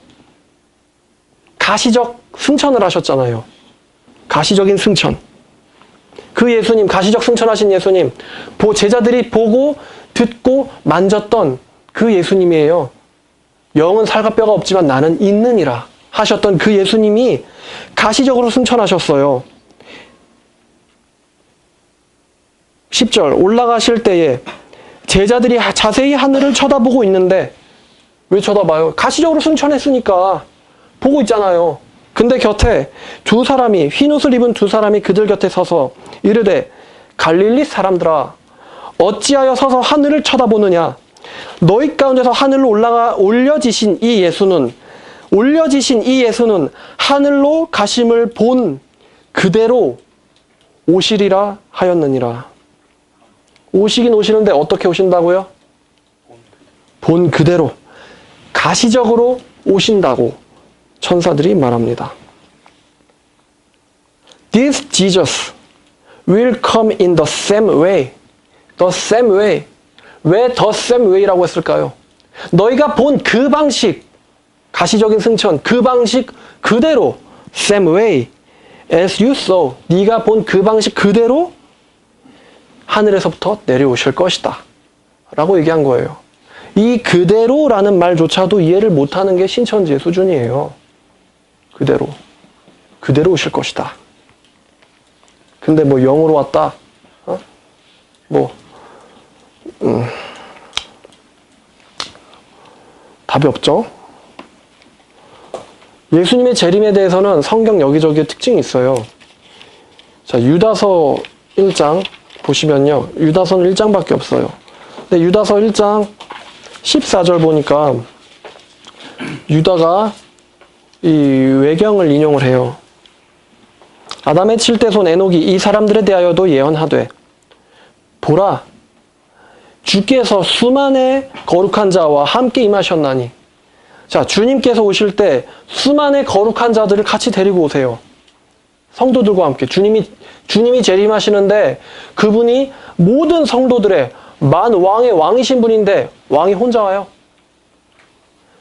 가시적 승천을 하셨잖아요. 가시적인 승천. 그 예수님, 가시적 승천하신 예수님, 제자들이 보고 듣고 만졌던 그 예수님이에요. 영은 살과 뼈가 없지만 나는 있느니라 하셨던 그 예수님이 가시적으로 승천하셨어요. 10절, 올라가실 때에 제자들이 자세히 하늘을 쳐다보고 있는데, 왜 쳐다봐요? 가시적으로 승천했으니까 보고 있잖아요. 근데 곁에 두 사람이, 흰 옷을 입은 두 사람이 그들 곁에 서서 이르되 갈릴리 사람들아, 어찌하여 서서 하늘을 쳐다보느냐? 너희 가운데서 하늘로 올려지신 이 예수는 하늘로 가심을 본 그대로 오시리라 하였느니라. 오시긴 오시는데 어떻게 오신다고요? 본 그대로 가시적으로 오신다고 천사들이 말합니다. This Jesus will come in the same way. The same way. 왜 the same way라고 했을까요? 너희가 본 그 방식, 가시적인 승천, 그 방식 그대로, same way, as you saw, 네가 본 그 방식 그대로 하늘에서부터 내려오실 것이다 라고 얘기한 거예요. 이 그대로라는 말조차도 이해를 못하는 게 신천지의 수준이에요. 그대로 오실 것이다. 근데 뭐 영으로 왔다, 답이 없죠. 예수님의 재림에 대해서는 성경 여기저기에 특징이 있어요. 자, 유다서 1장 보시면요, 유다서는 1장밖에 없어요. 근데 유다서 1장 14절 보니까 유다가 이 외경을 인용을 해요. 아담의 7대 손 에녹이 이 사람들에 대하여도 예언하되 보라, 주께서 수만의 거룩한 자와 함께 임하셨나니. 자, 주님께서 오실 때 수만의 거룩한 자들을 같이 데리고 오세요. 성도들과 함께. 주님이 재림하시는데 그분이 모든 성도들의 만왕의 왕이신 분인데 왕이 혼자 와요?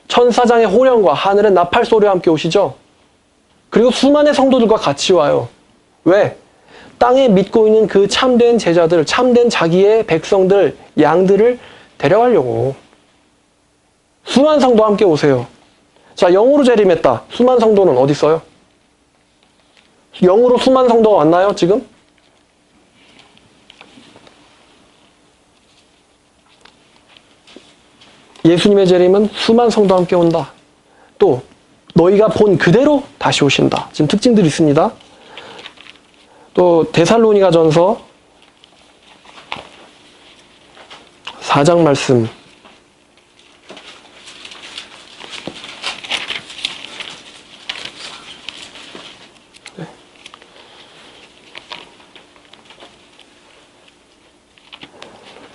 천사장의 호령과 하늘의 나팔 소리와 함께 오시죠. 그리고 수많은 성도들과 같이 와요. 왜? 땅에 믿고 있는 그 참된 제자들, 참된 자기의 백성들, 양들을 데려가려고. 수많은 성도와 함께 오세요. 자, 영으로 재림했다. 수많은 성도는 어디 있어요? 영으로 수많은 성도가 왔나요, 지금? 예수님의 재림은 수많은 성도와 함께 온다. 또 너희가 본 그대로 다시 오신다. 지금 특징들이 있습니다. 또 데살로니가전서 4장 말씀. 네.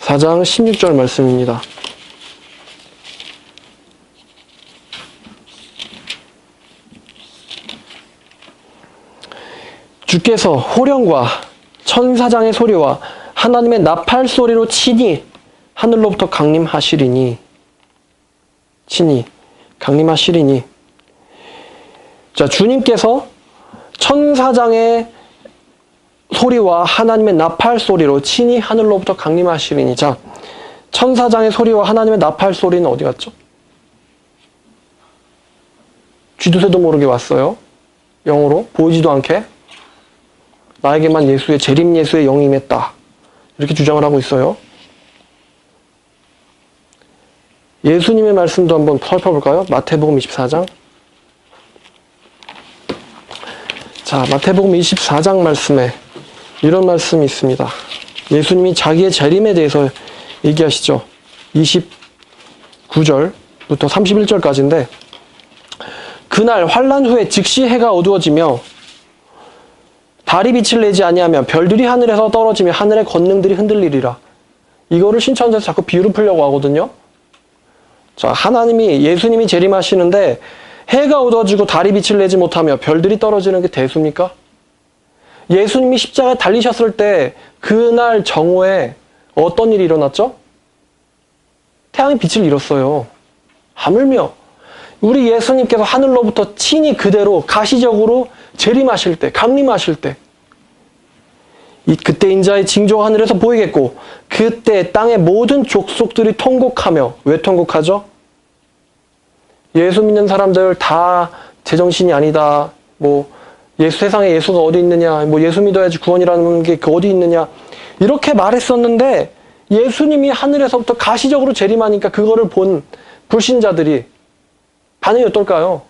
4장 16절 말씀입니다. 주께서 호령과 천사장의 소리와 하나님의 나팔 소리로 친히 하늘로부터 강림하시리니. 자, 주님께서 천사장의 소리와 하나님의 나팔 소리로 친히 하늘로부터 강림하시리니. 자, 천사장의 소리와 하나님의 나팔 소리는 어디 갔죠? 쥐두새도 모르게 왔어요. 영으로 보이지도 않게. 나에게만 예수의 재림 예수의 영이 임했다. 이렇게 주장을 하고 있어요. 예수님의 말씀도 한번 살펴볼까요? 마태복음 24장. 자, 마태복음 24장 말씀에 이런 말씀이 있습니다. 예수님이 자기의 재림에 대해서 얘기하시죠. 29절부터 31절까지인데, 그날 환란 후에 즉시 해가 어두워지며 달이 빛을 내지 아니하며 별들이 하늘에서 떨어지며 하늘의 권능들이 흔들리리라. 이거를 신천지에서 자꾸 비유를 풀려고 하거든요. 자, 예수님이 재림하시는데 해가 어두워지고 달이 빛을 내지 못하며 별들이 떨어지는 게 대수입니까? 예수님이 십자가에 달리셨을 때 그날 정오에 어떤 일이 일어났죠? 태양이 빛을 잃었어요. 하물며 우리 예수님께서 하늘로부터 친히 그대로 가시적으로 재림하실 때, 강림하실 때, 그때 인자의 징조가 하늘에서 보이겠고, 그때 땅의 모든 족속들이 통곡하며. 왜 통곡하죠? 예수 믿는 사람들 다 제정신이 아니다. 세상에 예수가 어디 있느냐. 예수 믿어야지 구원이라는 게 어디 있느냐. 이렇게 말했었는데, 예수님이 하늘에서부터 가시적으로 재림하니까 그거를 본 불신자들이 반응이 어떨까요?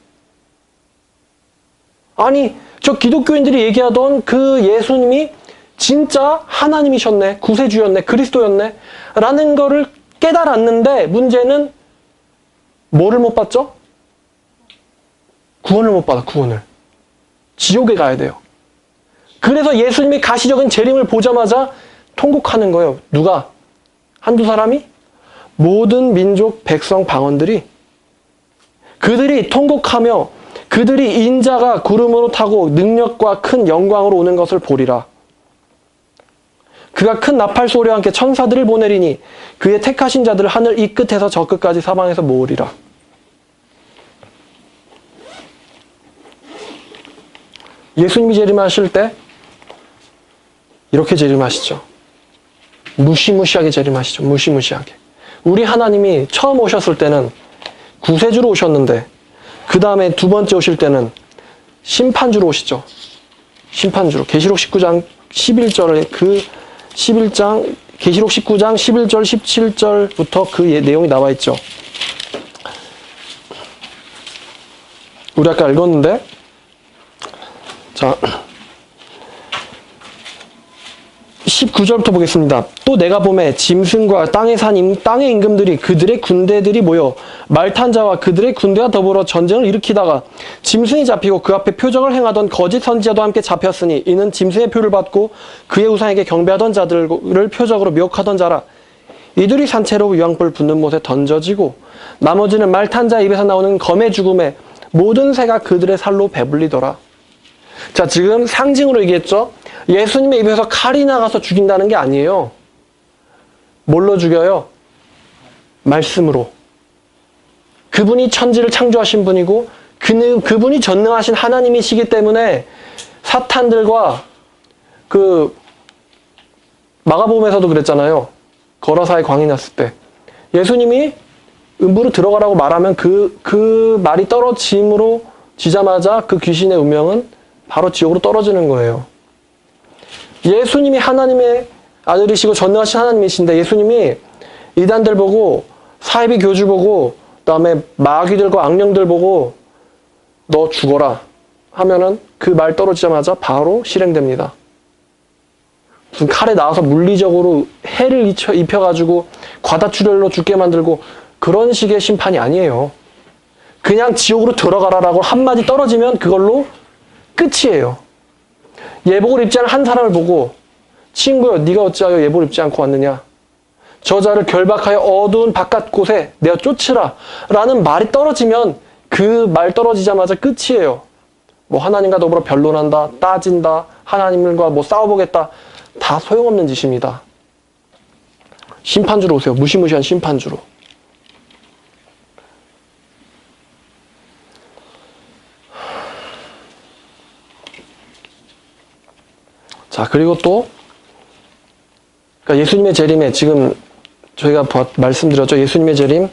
아니, 저 기독교인들이 얘기하던 그 예수님이 진짜 하나님이셨네, 구세주였네, 그리스도였네 라는 거를 깨달았는데, 문제는 뭐를 못 받죠? 구원을 못 받아. 구원을. 지옥에 가야 돼요. 그래서 예수님이 가시적인 재림을 보자마자 통곡하는 거예요. 누가? 한두 사람이? 모든 민족, 백성, 방언들이. 그들이 통곡하며 그들이 인자가 구름으로 타고 능력과 큰 영광으로 오는 것을 보리라. 그가 큰 나팔 소리와 함께 천사들을 보내리니 그의 택하신 자들을 하늘 이 끝에서 저 끝까지 사방에서 모으리라. 예수님이 재림하실 때 이렇게 재림하시죠. 무시무시하게 재림하시죠. 무시무시하게. 우리 하나님이 처음 오셨을 때는 구세주로 오셨는데, 그 다음에 두 번째 오실 때는 심판주로 오시죠. 심판주로. 계시록 19장 11절에 계시록 19장 11절 17절부터 그 내용이 나와 있죠. 우리 아까 읽었는데, 자, 19절부터 보겠습니다. 또 내가 보매 짐승과 땅의 임금들이 그들의 군대들이 모여 말 탄 자와 그들의 군대와 더불어 전쟁을 일으키다가 짐승이 잡히고 그 앞에 표적을 행하던 거짓 선지자도 함께 잡혔으니 이는 짐승의 표를 받고 그의 우상에게 경배하던 자들을 표적으로 미혹하던 자라. 이들이 산채로 유황불 붙는 못에 던져지고 나머지는 말 탄 자 입에서 나오는 검의 죽음에 모든 새가 그들의 살로 배불리더라. 자, 지금 상징으로 얘기했죠. 예수님의 입에서 칼이 나가서 죽인다는 게 아니에요. 뭘로 죽여요? 말씀으로. 그분이 천지를 창조하신 분이고 그분이 전능하신 하나님이시기 때문에 사탄들과 그 마가복음에서도 그랬잖아요. 거라사의 광이 났을 때 예수님이 음부로 들어가라고 말하면 그 말이 떨어짐으로 지자마자 그 귀신의 운명은 바로 지옥으로 떨어지는 거예요. 예수님이 하나님의 아들이시고 전능하신 하나님이신데 예수님이 이단들 보고 사이비 교주 보고 그다음에 마귀들과 악령들 보고 너 죽어라 하면은 그 말 떨어지자마자 바로 실행됩니다. 무슨 칼에 나와서 물리적으로 해를 입혀가지고 과다출혈로 죽게 만들고 그런 식의 심판이 아니에요. 그냥 지옥으로 들어가라라고 한마디 떨어지면 그걸로 끝이에요. 예복을 입지 않은 한 사람을 보고 친구여 네가 어찌하여 예복을 입지 않고 왔느냐. 저자를 결박하여 어두운 바깥 곳에 내어 쫓으라 라는 말이 떨어지면 그 말 떨어지자마자 끝이에요. 뭐 하나님과 더불어 변론한다, 따진다, 하나님과 뭐 싸워보겠다, 다 소용없는 짓입니다. 심판주로 오세요. 무시무시한 심판주로. 자, 그리고 또 그러니까 예수님의 재림에 지금 저희가 말씀드렸죠. 예수님의 재림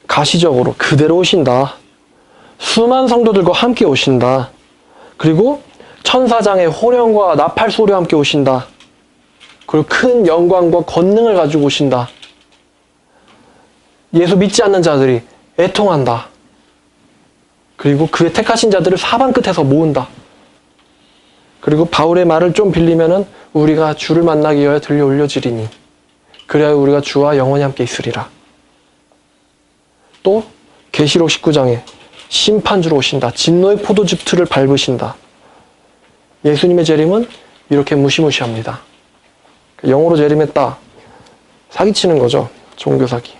가시적으로 그대로 오신다. 수많은 성도들과 함께 오신다. 그리고 천사장의 호령과 나팔 소리와 함께 오신다. 그리고 큰 영광과 권능을 가지고 오신다. 예수 믿지 않는 자들이 애통한다. 그리고 그의 택하신 자들을 사방 끝에서 모은다. 그리고 바울의 말을 좀 빌리면은 우리가 주를 만나기 위하여 들려 올려지리니 그래야 우리가 주와 영원히 함께 있으리라. 또 계시록 19장에 심판주로 오신다. 진노의 포도즙 틀을 밟으신다. 예수님의 재림은 이렇게 무시무시합니다. 영으로 재림했다. 사기치는 거죠. 종교 사기.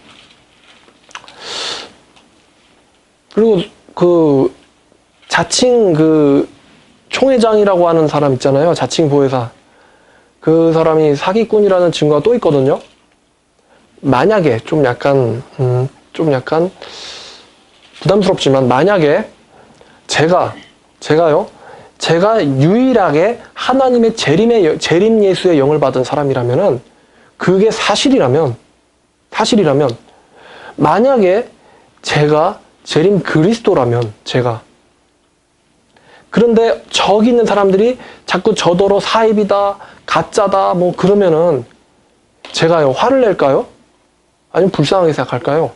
그리고 그 자칭 그 총회장이라고 하는 사람 있잖아요. 자칭 보혜사. 그 사람이 사기꾼이라는 증거가 또 있거든요. 만약에 좀 약간 부담스럽지만 만약에 제가 유일하게 하나님의 재림 예수의 영을 받은 사람이라면은 그게 사실이라면 만약에 제가 재림 그리스도라면 그런데 저기 있는 사람들이 자꾸 저더러 사입이다, 가짜다, 뭐 그러면은 제가요, 화를 낼까요? 아니면 불쌍하게 생각할까요?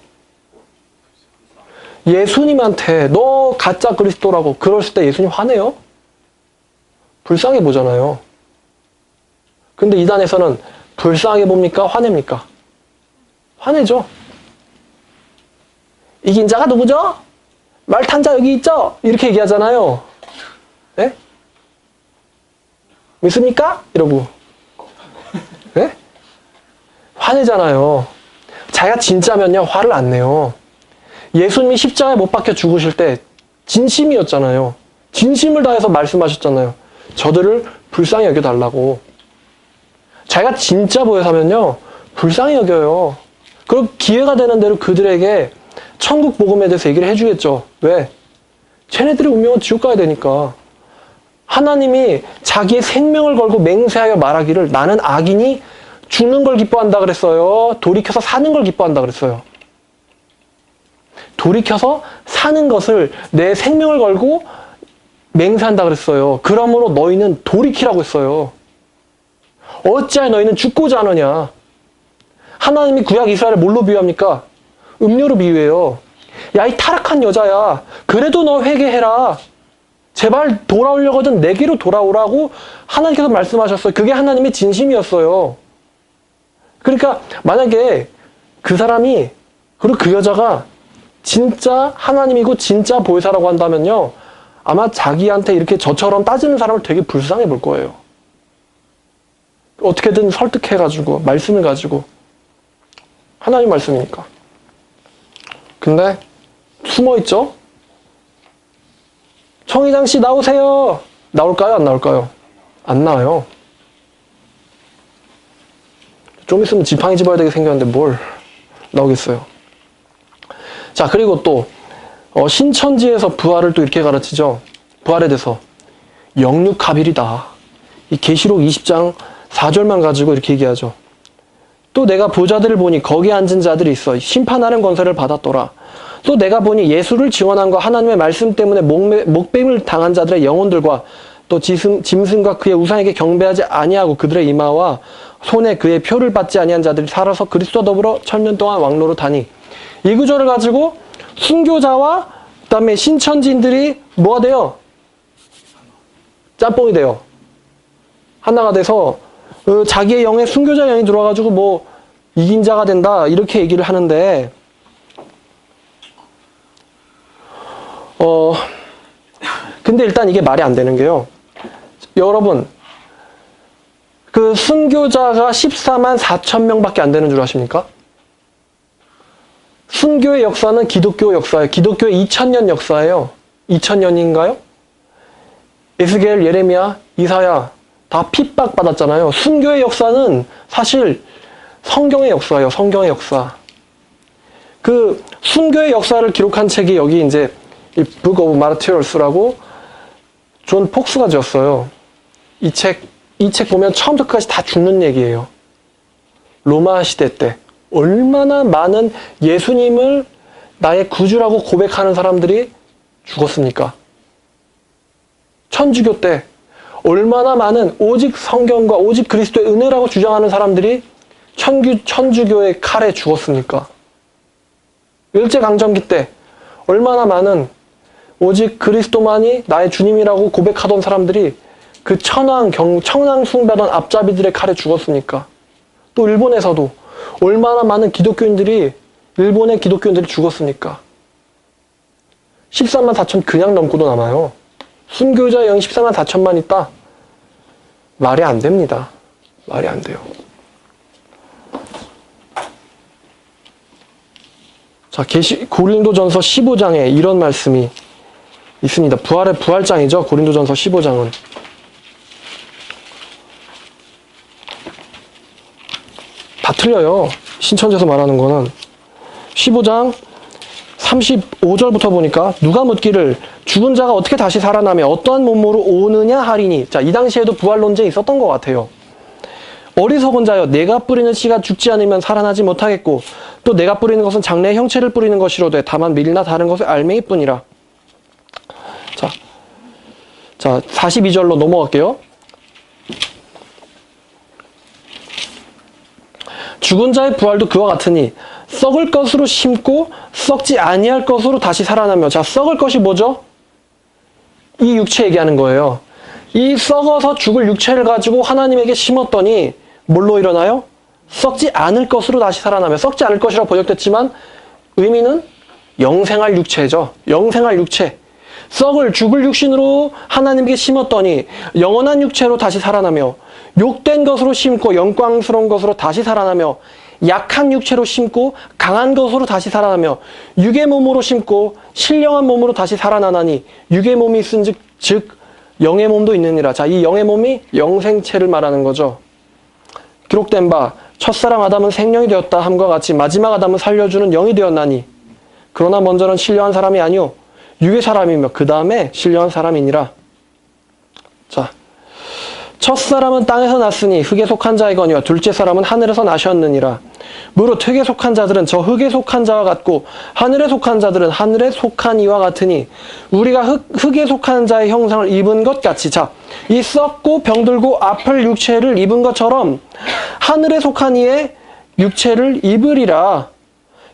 예수님한테 너 가짜 그리스도라고 그랬을 때 예수님 화내요? 불쌍해 보잖아요. 근데 이단에서는 불쌍하게 봅니까? 화냅니까? 화내죠. 이긴 자가 누구죠? 말 탄 자 여기 있죠? 이렇게 얘기하잖아요. 네? 믿습니까? 이러고. 네? 화내잖아요. 자기가 진짜면요, 화를 안 내요. 예수님이 십자가에 못 박혀 죽으실 때 진심이었잖아요. 진심을 다해서 말씀하셨잖아요. 저들을 불쌍히 여겨달라고. 자기가 진짜 보혜사면요, 불쌍히 여겨요. 그리고 기회가 되는 대로 그들에게 천국 복음에 대해서 얘기를 해주겠죠. 왜? 쟤네들의 운명은 지옥 가야 되니까. 하나님이 자기의 생명을 걸고 맹세하여 말하기를 나는 악인이 죽는 걸 기뻐한다 그랬어요. 돌이켜서 사는 걸 기뻐한다 그랬어요. 돌이켜서 사는 것을 내 생명을 걸고 맹세한다 그랬어요. 그러므로 너희는 돌이키라고 했어요. 어찌하여 너희는 죽고자 하느냐. 하나님이 구약 이스라엘을 뭘로 비유합니까? 음료로 비유해요. 야, 이 타락한 여자야. 그래도 너 회개해라. 제발 돌아오려거든 내게로 돌아오라고 하나님께서 말씀하셨어요. 그게 하나님의 진심이었어요. 그러니까 만약에 그 사람이 그리고 그 여자가 진짜 하나님이고 진짜 보혜사라고 한다면요. 아마 자기한테 이렇게 저처럼 따지는 사람을 되게 불쌍해 볼 거예요. 어떻게든 설득해가지고 말씀을 가지고 하나님 말씀이니까. 근데 숨어있죠? 청의장 씨 나오세요. 나올까요? 안 나올까요? 안 나와요. 좀 있으면 지팡이 집어야 되게 생겼는데 뭘 나오겠어요. 자, 그리고 또 신천지에서 부활을 또 이렇게 가르치죠. 부활에 대해서 영육합일이다. 이 계시록 20장 4절만 가지고 이렇게 얘기하죠. 또 내가 보좌들을 보니 거기에 앉은 자들이 있어 심판하는 권세를 받았더라. 또 내가 보니 예수를 증언함과 하나님의 말씀 때문에 목뱀을 당한 자들의 영혼들과 또 짐승과 그의 우상에게 경배하지 아니하고 그들의 이마와 손에 그의 표를 받지 아니한 자들이 살아서 그리스도와 더불어 천년 동안 왕노로 다니. 이 구절을 가지고 순교자와 그다음에 신천지인들이 뭐가 돼요? 짬뽕이 돼요. 하나가 돼서 자기의 영에 순교자 영이 들어와가지고 뭐 이긴 자가 된다 이렇게 얘기를 하는데 근데 일단 이게 말이 안 되는 게요. 여러분 그 순교자가 14만 4천 명밖에 안 되는 줄 아십니까? 순교의 역사는 기독교 역사예요. 기독교의 2000년 역사예요. 2000년인가요? 에스겔, 예레미야, 이사야 다 핍박받았잖아요. 순교의 역사는 사실 성경의 역사예요. 성경의 역사. 그 순교의 역사를 기록한 책이 여기 이제 이 Book of Martyrs라고 존 폭스가 지었어요. 이 책 보면 처음부터 끝까지 다 죽는 얘기예요. 로마 시대 때 얼마나 많은 예수님을 나의 구주라고 고백하는 사람들이 죽었습니까? 천주교 때 얼마나 많은 오직 성경과 오직 그리스도의 은혜라고 주장하는 사람들이 천주교의 칼에 죽었습니까? 일제강점기 때 얼마나 많은 오직 그리스도만이 나의 주님이라고 고백하던 사람들이 그 청랑 숭배하던 앞잡이들의 칼에 죽었습니까? 또 일본에서도 얼마나 많은 일본의 기독교인들이 죽었습니까? 14만 4천 그냥 넘고도 남아요. 순교자 영 14만 4천만 있다? 말이 안 됩니다. 말이 안 돼요. 자, 고린도전서 15장에 이런 말씀이 있습니다. 부활의 부활장이죠. 고린도전서 15장은. 다 틀려요. 신천지에서 말하는 거는. 15장 35절부터 보니까 누가 묻기를 죽은 자가 어떻게 다시 살아나며 어떠한 몸으로 오느냐 하리니. 자, 이 당시에도 부활 논쟁이 있었던 것 같아요. 어리석은 자여, 내가 뿌리는 씨가 죽지 않으면 살아나지 못하겠고 또 내가 뿌리는 것은 장래의 형체를 뿌리는 것이로되 다만 밀이나 다른 것의 알맹이뿐이라. 자, 42절로 넘어갈게요. 죽은 자의 부활도 그와 같으니 썩을 것으로 심고 썩지 아니할 것으로 다시 살아나며. 자, 썩을 것이 뭐죠? 이 육체 얘기하는 거예요. 이 썩어서 죽을 육체를 가지고 하나님에게 심었더니 뭘로 일어나요? 썩지 않을 것으로 다시 살아나며. 썩지 않을 것이라고 번역됐지만 의미는 영생할 육체죠. 영생할 육체. 죽을 육신으로 하나님께 심었더니 영원한 육체로 다시 살아나며, 욕된 것으로 심고 영광스러운 것으로 다시 살아나며, 약한 육체로 심고 강한 것으로 다시 살아나며, 육의 몸으로 심고 신령한 몸으로 다시 살아나나니 육의 몸이 있은즉 즉 영의 몸도 있느니라. 자, 이 영의 몸이 영생체를 말하는 거죠. 기록된 바 첫사람 아담은 생명이 되었다 함과 같이 마지막 아담은 살려주는 영이 되었나니 그러나 먼저는 신령한 사람이 아니요 육의 사람이며 그 다음에 신령한 사람이니라. 자, 첫사람은 땅에서 났으니 흙에 속한 자이거니와 둘째 사람은 하늘에서 나셨느니라. 무릇 흙에 속한 자들은 저 흙에 속한 자와 같고 하늘에 속한 자들은 하늘에 속한 이와 같으니 우리가 흙에 속한 자의 형상을 입은 것 같이, 자, 이 썩고 병들고 아플 육체를 입은 것처럼 하늘에 속한 이의 육체를 입으리라.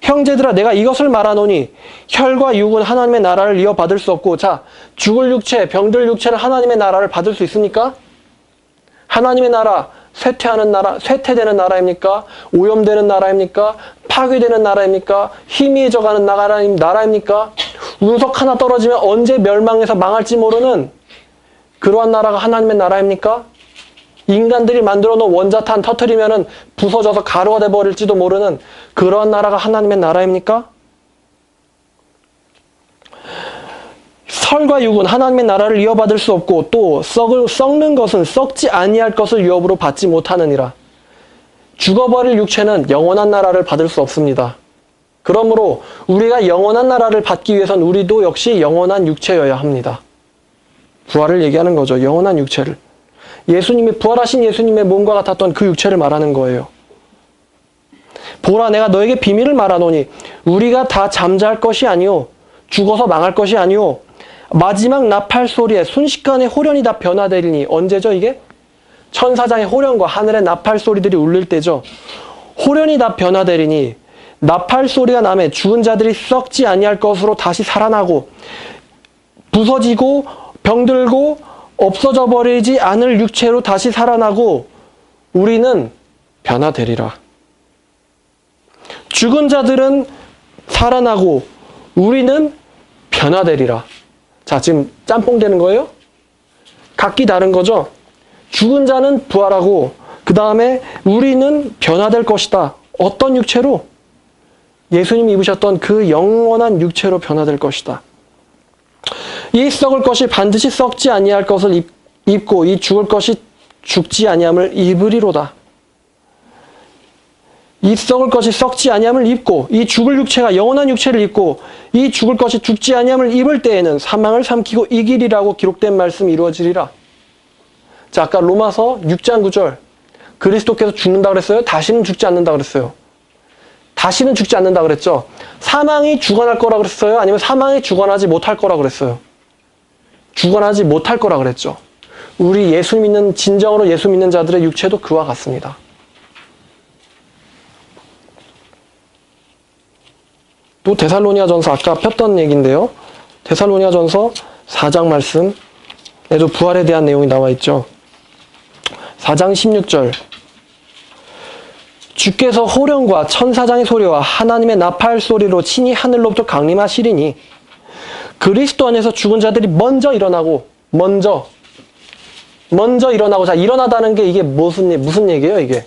형제들아, 내가 이것을 말하노니 혈과 육은 하나님의 나라를 이어받을 수 없고. 자, 죽을 육체, 병들 육체는 하나님의 나라를 받을 수 있습니까? 하나님의 나라, 쇠퇴하는 나라, 쇠퇴되는 나라입니까? 오염되는 나라입니까? 파괴되는 나라입니까? 희미해져가는 나라입니까? 운석 하나 떨어지면 언제 멸망해서 망할지 모르는 그러한 나라가 하나님의 나라입니까? 인간들이 만들어 놓은 원자탄 터뜨리면은 부서져서 가루가 돼버릴지도 모르는 그러한 나라가 하나님의 나라입니까? 설과 육은 하나님의 나라를 이어받을 수 없고 또 썩는 것은 썩지 아니할 것을 유업으로 받지 못하느니라. 죽어버릴 육체는 영원한 나라를 받을 수 없습니다. 그러므로 우리가 영원한 나라를 받기 위해선 우리도 역시 영원한 육체여야 합니다. 부활을 얘기하는 거죠. 영원한 육체를. 부활하신 예수님의 몸과 같았던 그 육체를 말하는 거예요. 보라, 내가 너에게 비밀을 말하노니 우리가 다 잠잘 것이 아니오, 죽어서 망할 것이 아니오, 마지막 나팔 소리에 순식간에 호련이 다 변화되리니. 언제죠 이게? 천사장의 호련과 하늘의 나팔 소리들이 울릴 때죠. 호련이 다 변화되리니 나팔 소리가 나매 죽은 자들이 썩지 아니할 것으로 다시 살아나고 부서지고 병들고 없어져 버리지 않을 육체로 다시 살아나고 우리는 변화되리라. 죽은 자들은 살아나고 우리는 변화되리라. 자, 지금 짬뽕 되는 거예요? 각기 다른 거죠? 죽은 자는 부활하고 그 다음에 우리는 변화될 것이다. 어떤 육체로? 예수님이 입으셨던 그 영원한 육체로 변화될 것이다. 이 썩을 것이 반드시 썩지 아니할 것을 입고 이 죽을 것이 죽지 아니함을 입으리로다. 이 썩을 것이 썩지 아니함을 입고 이 죽을 육체가 영원한 육체를 입고 이 죽을 것이 죽지 아니함을 입을 때에는 사망을 삼키고 이기리라고 기록된 말씀이 이루어지리라. 자, 아까 로마서 6장 9절 그리스도께서 죽는다 그랬어요? 다시는 죽지 않는다 그랬어요? 다시는 죽지 않는다 그랬죠? 사망이 주관할 거라 그랬어요? 아니면 사망이 주관하지 못할 거라 그랬어요? 주관하지 못할 거라 그랬죠. 우리 진정으로 예수 믿는 자들의 육체도 그와 같습니다. 또 데살로니가전서 아까 폈던 얘기인데요. 데살로니가전서 4장 말씀에도 부활에 대한 내용이 나와 있죠. 4장 16절 주께서 호령과 천사장의 소리와 하나님의 나팔 소리로 친히 하늘로부터 강림하시리니 그리스도 안에서 죽은 자들이 먼저 일어나고 먼저 일어나고. 자, 일어나다는 게 이게 무슨 얘기예요 이게?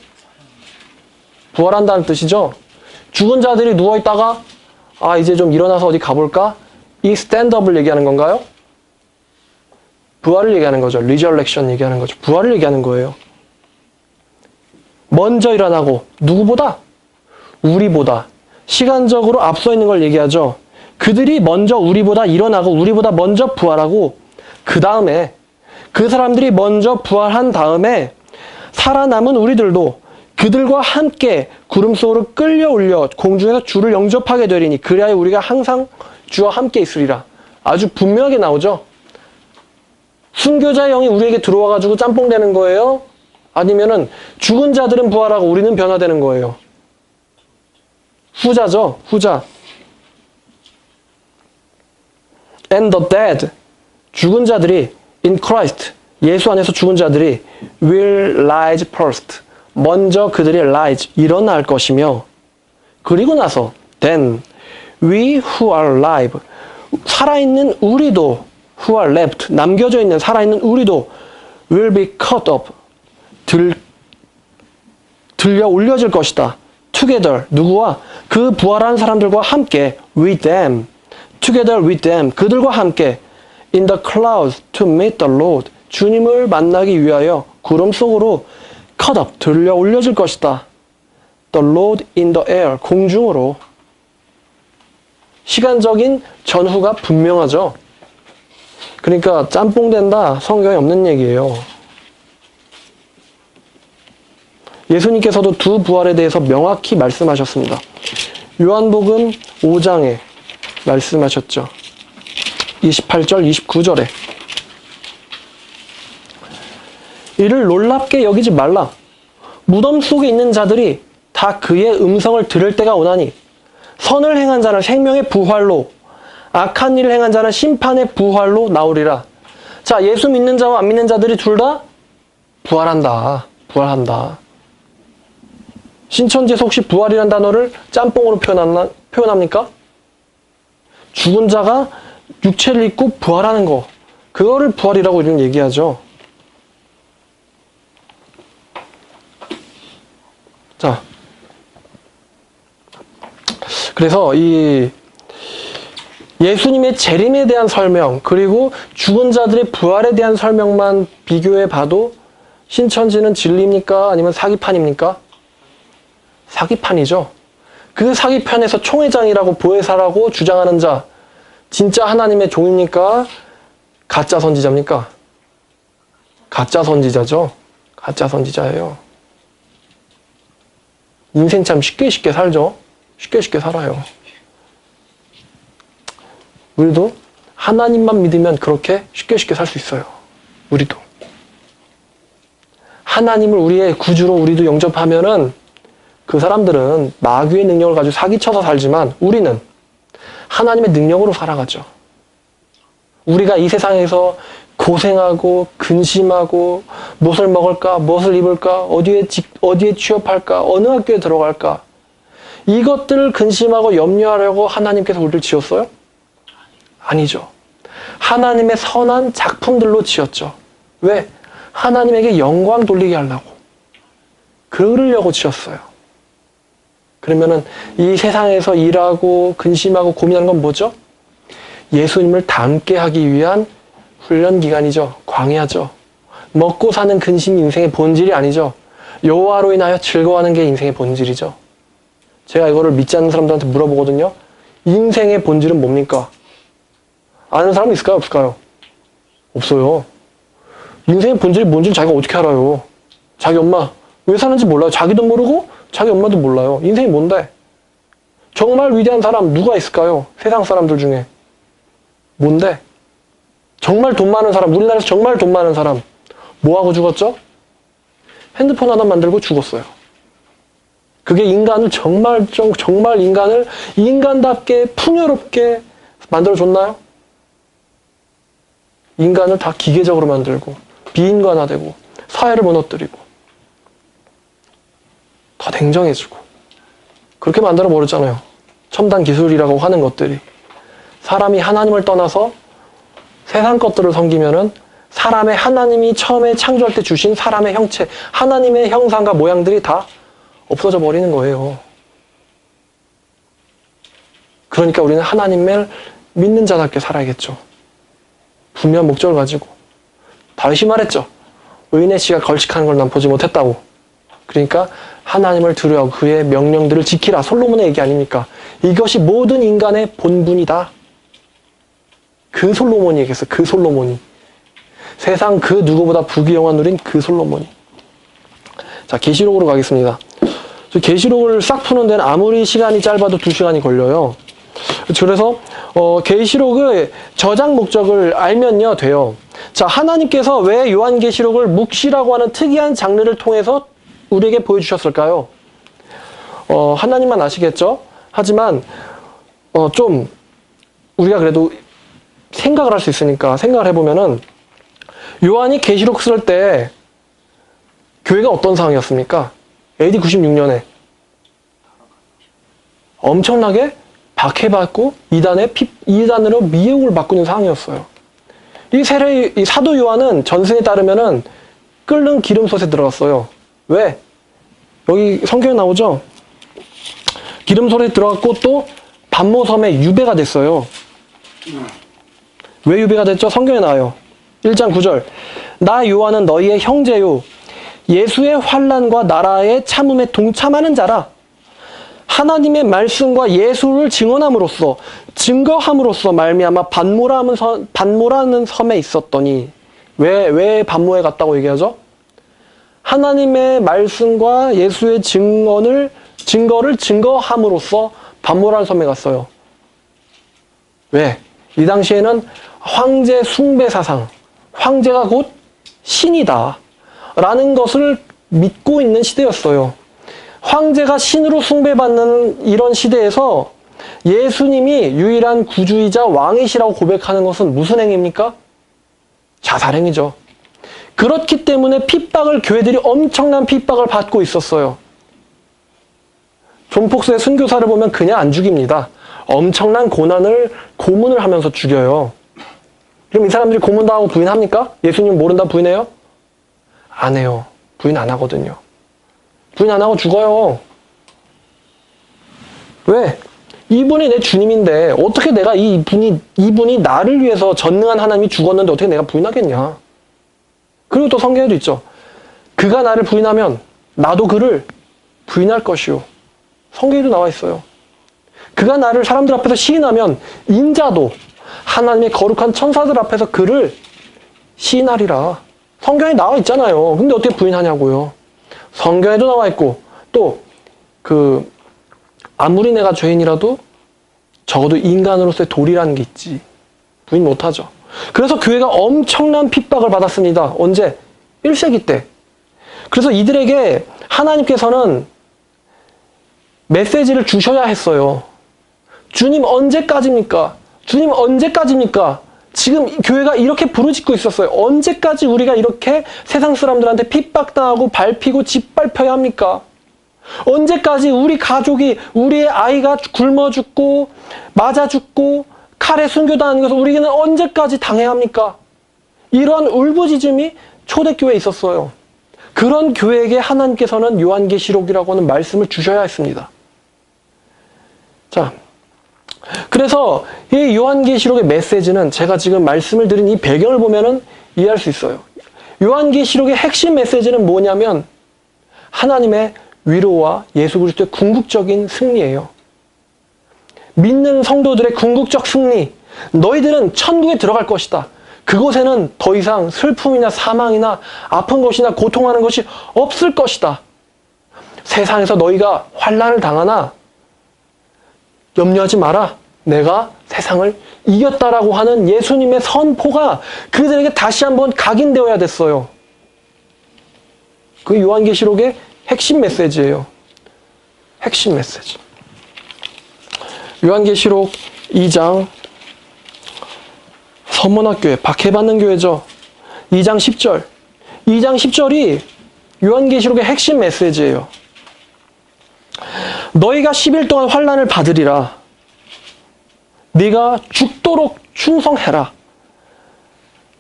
부활한다는 뜻이죠. 죽은 자들이 누워있다가 이제 좀 일어나서 어디 가볼까? 이 스탠드업을 얘기하는 건가요? 부활을 얘기하는 거죠. 리저렉션 얘기하는 거죠. 부활을 얘기하는 거예요. 먼저 일어나고 누구보다? 우리보다. 시간적으로 앞서 있는 걸 얘기하죠. 그들이 먼저 우리보다 일어나고 우리보다 먼저 부활하고 그 다음에 그 사람들이 먼저 부활한 다음에 살아남은 우리들도 그들과 함께 구름 속으로 끌려 올려 공중에서 주를 영접하게 되리니 그리하여 우리가 항상 주와 함께 있으리라. 아주 분명하게 나오죠. 순교자의 영이 우리에게 들어와가지고 짬뽕 되는 거예요? 아니면은 죽은 자들은 부활하고 우리는 변화되는 거예요? 후자죠. 후자. And the dead, 죽은 자들이 in Christ, 예수 안에서 죽은 자들이 will rise first, 먼저 그들이 rise, 일어날 것이며 그리고 나서 then we who are alive, 살아있는 우리도 who are left, 남겨져 있는 살아있는 우리도 will be caught up, 들려 올려질 것이다. together, 누구와? 그 부활한 사람들과 함께 with them, together with them, 그들과 함께 in the clouds to meet the Lord, 주님을 만나기 위하여 구름 속으로 caught up, 들려 올려질 것이다. The Lord in the air, 공중으로. 시간적인 전후가 분명하죠. 그러니까 짬뽕 된다, 성경에 없는 얘기예요. 예수님께서도 두 부활에 대해서 명확히 말씀하셨습니다. 요한복음 5장에 말씀하셨죠. 28절, 29절에 이를 놀랍게 여기지 말라. 무덤 속에 있는 자들이 다 그의 음성을 들을 때가 오나니 선을 행한 자는 생명의 부활로, 악한 일을 행한 자는 심판의 부활로 나오리라. 자, 예수 믿는 자와 안 믿는 자들이 둘 다 부활한다. 부활한다. 신천지에서 혹시 부활이라는 단어를 짬뽕으로 표현합니까? 죽은 자가 육체를 입고 부활하는 거, 그거를 부활이라고 이런 얘기하죠. 자, 그래서 이 예수님의 재림에 대한 설명, 그리고 죽은 자들의 부활에 대한 설명만 비교해 봐도 신천지는 진리입니까? 아니면 사기판입니까? 사기판이죠. 그 사기편에서 총회장이라고 보혜사라고 주장하는 자, 진짜 하나님의 종입니까? 가짜 선지자입니까? 가짜 선지자죠. 가짜 선지자예요. 인생 참 쉽게 살죠. 쉽게 살아요. 우리도 하나님만 믿으면 그렇게 쉽게 살 수 있어요. 우리도. 하나님을 우리의 구주로 우리도 영접하면은 그 사람들은 마귀의 능력을 가지고 사기쳐서 살지만 우리는 하나님의 능력으로 살아가죠. 우리가 이 세상에서 고생하고 근심하고 무엇을 먹을까, 무엇을 입을까, 어디에 취업할까, 어느 학교에 들어갈까 이것들을 근심하고 염려하려고 하나님께서 우리를 지었어요? 아니죠. 하나님의 선한 작품들로 지었죠. 왜? 하나님에게 영광 돌리게 하려고. 그러려고 지었어요. 그러면은 이 세상에서 일하고 근심하고 고민하는 건 뭐죠? 예수님을 닮게 하기 위한 훈련 기간이죠. 광야죠. 먹고 사는 근심이 인생의 본질이 아니죠. 여호와로 인하여 즐거워하는 게 인생의 본질이죠. 제가 이거를 믿지 않는 사람들한테 물어보거든요. 인생의 본질은 뭡니까? 아는 사람 있을까요? 없을까요? 없어요. 인생의 본질이 뭔지 자기가 어떻게 알아요? 자기 엄마 왜 사는지 몰라요. 자기도 모르고 자기 엄마도 몰라요. 인생이 뭔데? 정말 위대한 사람 누가 있을까요? 세상 사람들 중에. 뭔데? 정말 돈 많은 사람, 우리나라에서 정말 돈 많은 사람 뭐하고 죽었죠? 핸드폰 하나 만들고 죽었어요. 그게 인간을 정말 인간을 인간답게 풍요롭게 만들어줬나요? 인간을 다 기계적으로 만들고 비인간화되고 사회를 무너뜨리고 더 냉정해지고 그렇게 만들어버렸잖아요. 첨단 기술이라고 하는 것들이. 사람이 하나님을 떠나서 세상 것들을 섬기면은 사람의 하나님이 처음에 창조할 때 주신 사람의 형체, 하나님의 형상과 모양들이 다 없어져 버리는 거예요. 그러니까 우리는 하나님을 믿는 자답게 살아야겠죠. 분명한 목적을 가지고. 다윗이 말했죠. 의인의 씨가 걸식하는 걸 난 보지 못했다고. 그러니까 하나님을 두려워 그의 명령들을 지키라. 솔로몬의 얘기 아닙니까? 이것이 모든 인간의 본분이다. 그 솔로몬이 얘기했어. 그 솔로몬이. 세상 그 누구보다 부귀영화 누린 그 솔로몬이. 자, 계시록으로 가겠습니다. 계시록을 싹 푸는 데는 아무리 시간이 짧아도 2시간이 걸려요. 그래서 계시록의 저장 목적을 알면요 돼요. 자, 하나님께서 왜 요한계시록을 묵시라고 하는 특이한 장르를 통해서 우리에게 보여주셨을까요? 하나님만 아시겠죠? 하지만 좀 우리가 그래도 생각을 할 수 있으니까 생각을 해보면은 요한이 계시록 쓸 때 교회가 어떤 상황이었습니까? AD 96년에 엄청나게 박해받고 이단으로 미혹을 받고 있는 상황이었어요. 이 사도 요한은 전승에 따르면은 끓는 기름솥에 들어갔어요. 왜? 여기 성경에 나오죠? 기름솥에 들어갔고 또 반모섬에 유배가 됐어요. 왜 유배가 됐죠? 성경에 나와요. 1장 9절. 나 요한은 너희의 형제요. 예수의 환난과 나라의 참음에 동참하는 자라. 하나님의 말씀과 예수를 증거함으로써 말미암아 반모라는 섬에 있었더니 왜 반모에 갔다고 얘기하죠? 하나님의 말씀과 예수의 증거를 증거함으로써 반모라는 섬에 갔어요. 왜? 이 당시에는 황제 숭배 사상, 황제가 곧 신이다 라는 것을 믿고 있는 시대였어요. 황제가 신으로 숭배받는 이런 시대에서 예수님이 유일한 구주이자 왕이시라고 고백하는 것은 무슨 행위입니까? 자살행위죠. 그렇기 때문에 교회들이 엄청난 핍박을 받고 있었어요. 존 폭스의 순교사를 보면 그냥 안 죽입니다. 엄청난 고문을 하면서 죽여요. 그럼 이 사람들이 고문당하고 부인합니까? 예수님 모른다 부인해요? 안 해요. 부인 안 하거든요. 부인 안 하고 죽어요. 왜? 이분이 내 주님인데 어떻게 내가 이분이 나를 위해서 전능한 하나님이 죽었는데 어떻게 내가 부인하겠냐. 그리고 또 성경에도 있죠. 그가 나를 부인하면 나도 그를 부인할 것이요. 성경에도 나와 있어요. 그가 나를 사람들 앞에서 시인하면 인자도 하나님의 거룩한 천사들 앞에서 그를 시인하리라. 성경에 나와 있잖아요. 근데 어떻게 부인하냐고요. 성경에도 나와 있고 또 아무리 내가 죄인이라도 적어도 인간으로서의 도리라는 게 있지. 부인 못하죠. 그래서 교회가 엄청난 핍박을 받았습니다. 언제? 1세기 때. 그래서 이들에게 하나님께서는 메시지를 주셔야 했어요. 주님 언제까지입니까? 주님 언제까지입니까? 지금 교회가 이렇게 부르짖고 있었어요. 언제까지 우리가 이렇게 세상 사람들한테 핍박당하고 밟히고 짓밟혀야 합니까? 언제까지 우리 가족이, 우리의 아이가 굶어 죽고 맞아 죽고 칼에 순교당하는 것을 우리는 언제까지 당해야 합니까? 이러한 울부짖음이 초대교회에 있었어요. 그런 교회에게 하나님께서는 요한계시록이라고 하는 말씀을 주셔야 했습니다. 자, 그래서 이 요한계시록의 메시지는 제가 지금 말씀을 드린 이 배경을 보면은 이해할 수 있어요. 요한계시록의 핵심 메시지는 뭐냐면 하나님의 위로와 예수 그리스도의 궁극적인 승리예요. 믿는 성도들의 궁극적 승리. 너희들은 천국에 들어갈 것이다. 그곳에는 더 이상 슬픔이나 사망이나 아픈 것이나 고통하는 것이 없을 것이다. 세상에서 너희가 환난을 당하나 염려하지 마라. 내가 세상을 이겼다라고 하는 예수님의 선포가 그들에게 다시 한번 각인되어야 됐어요. 그 요한계시록의 핵심 메시지예요. 핵심 메시지. 요한계시록 2장 서문학교회, 박해받는 교회죠. 2장 10절. 2장 10절이 요한계시록의 핵심 메시지예요. 너희가 10일 동안 환난을 받으리라. 네가 죽도록 충성해라.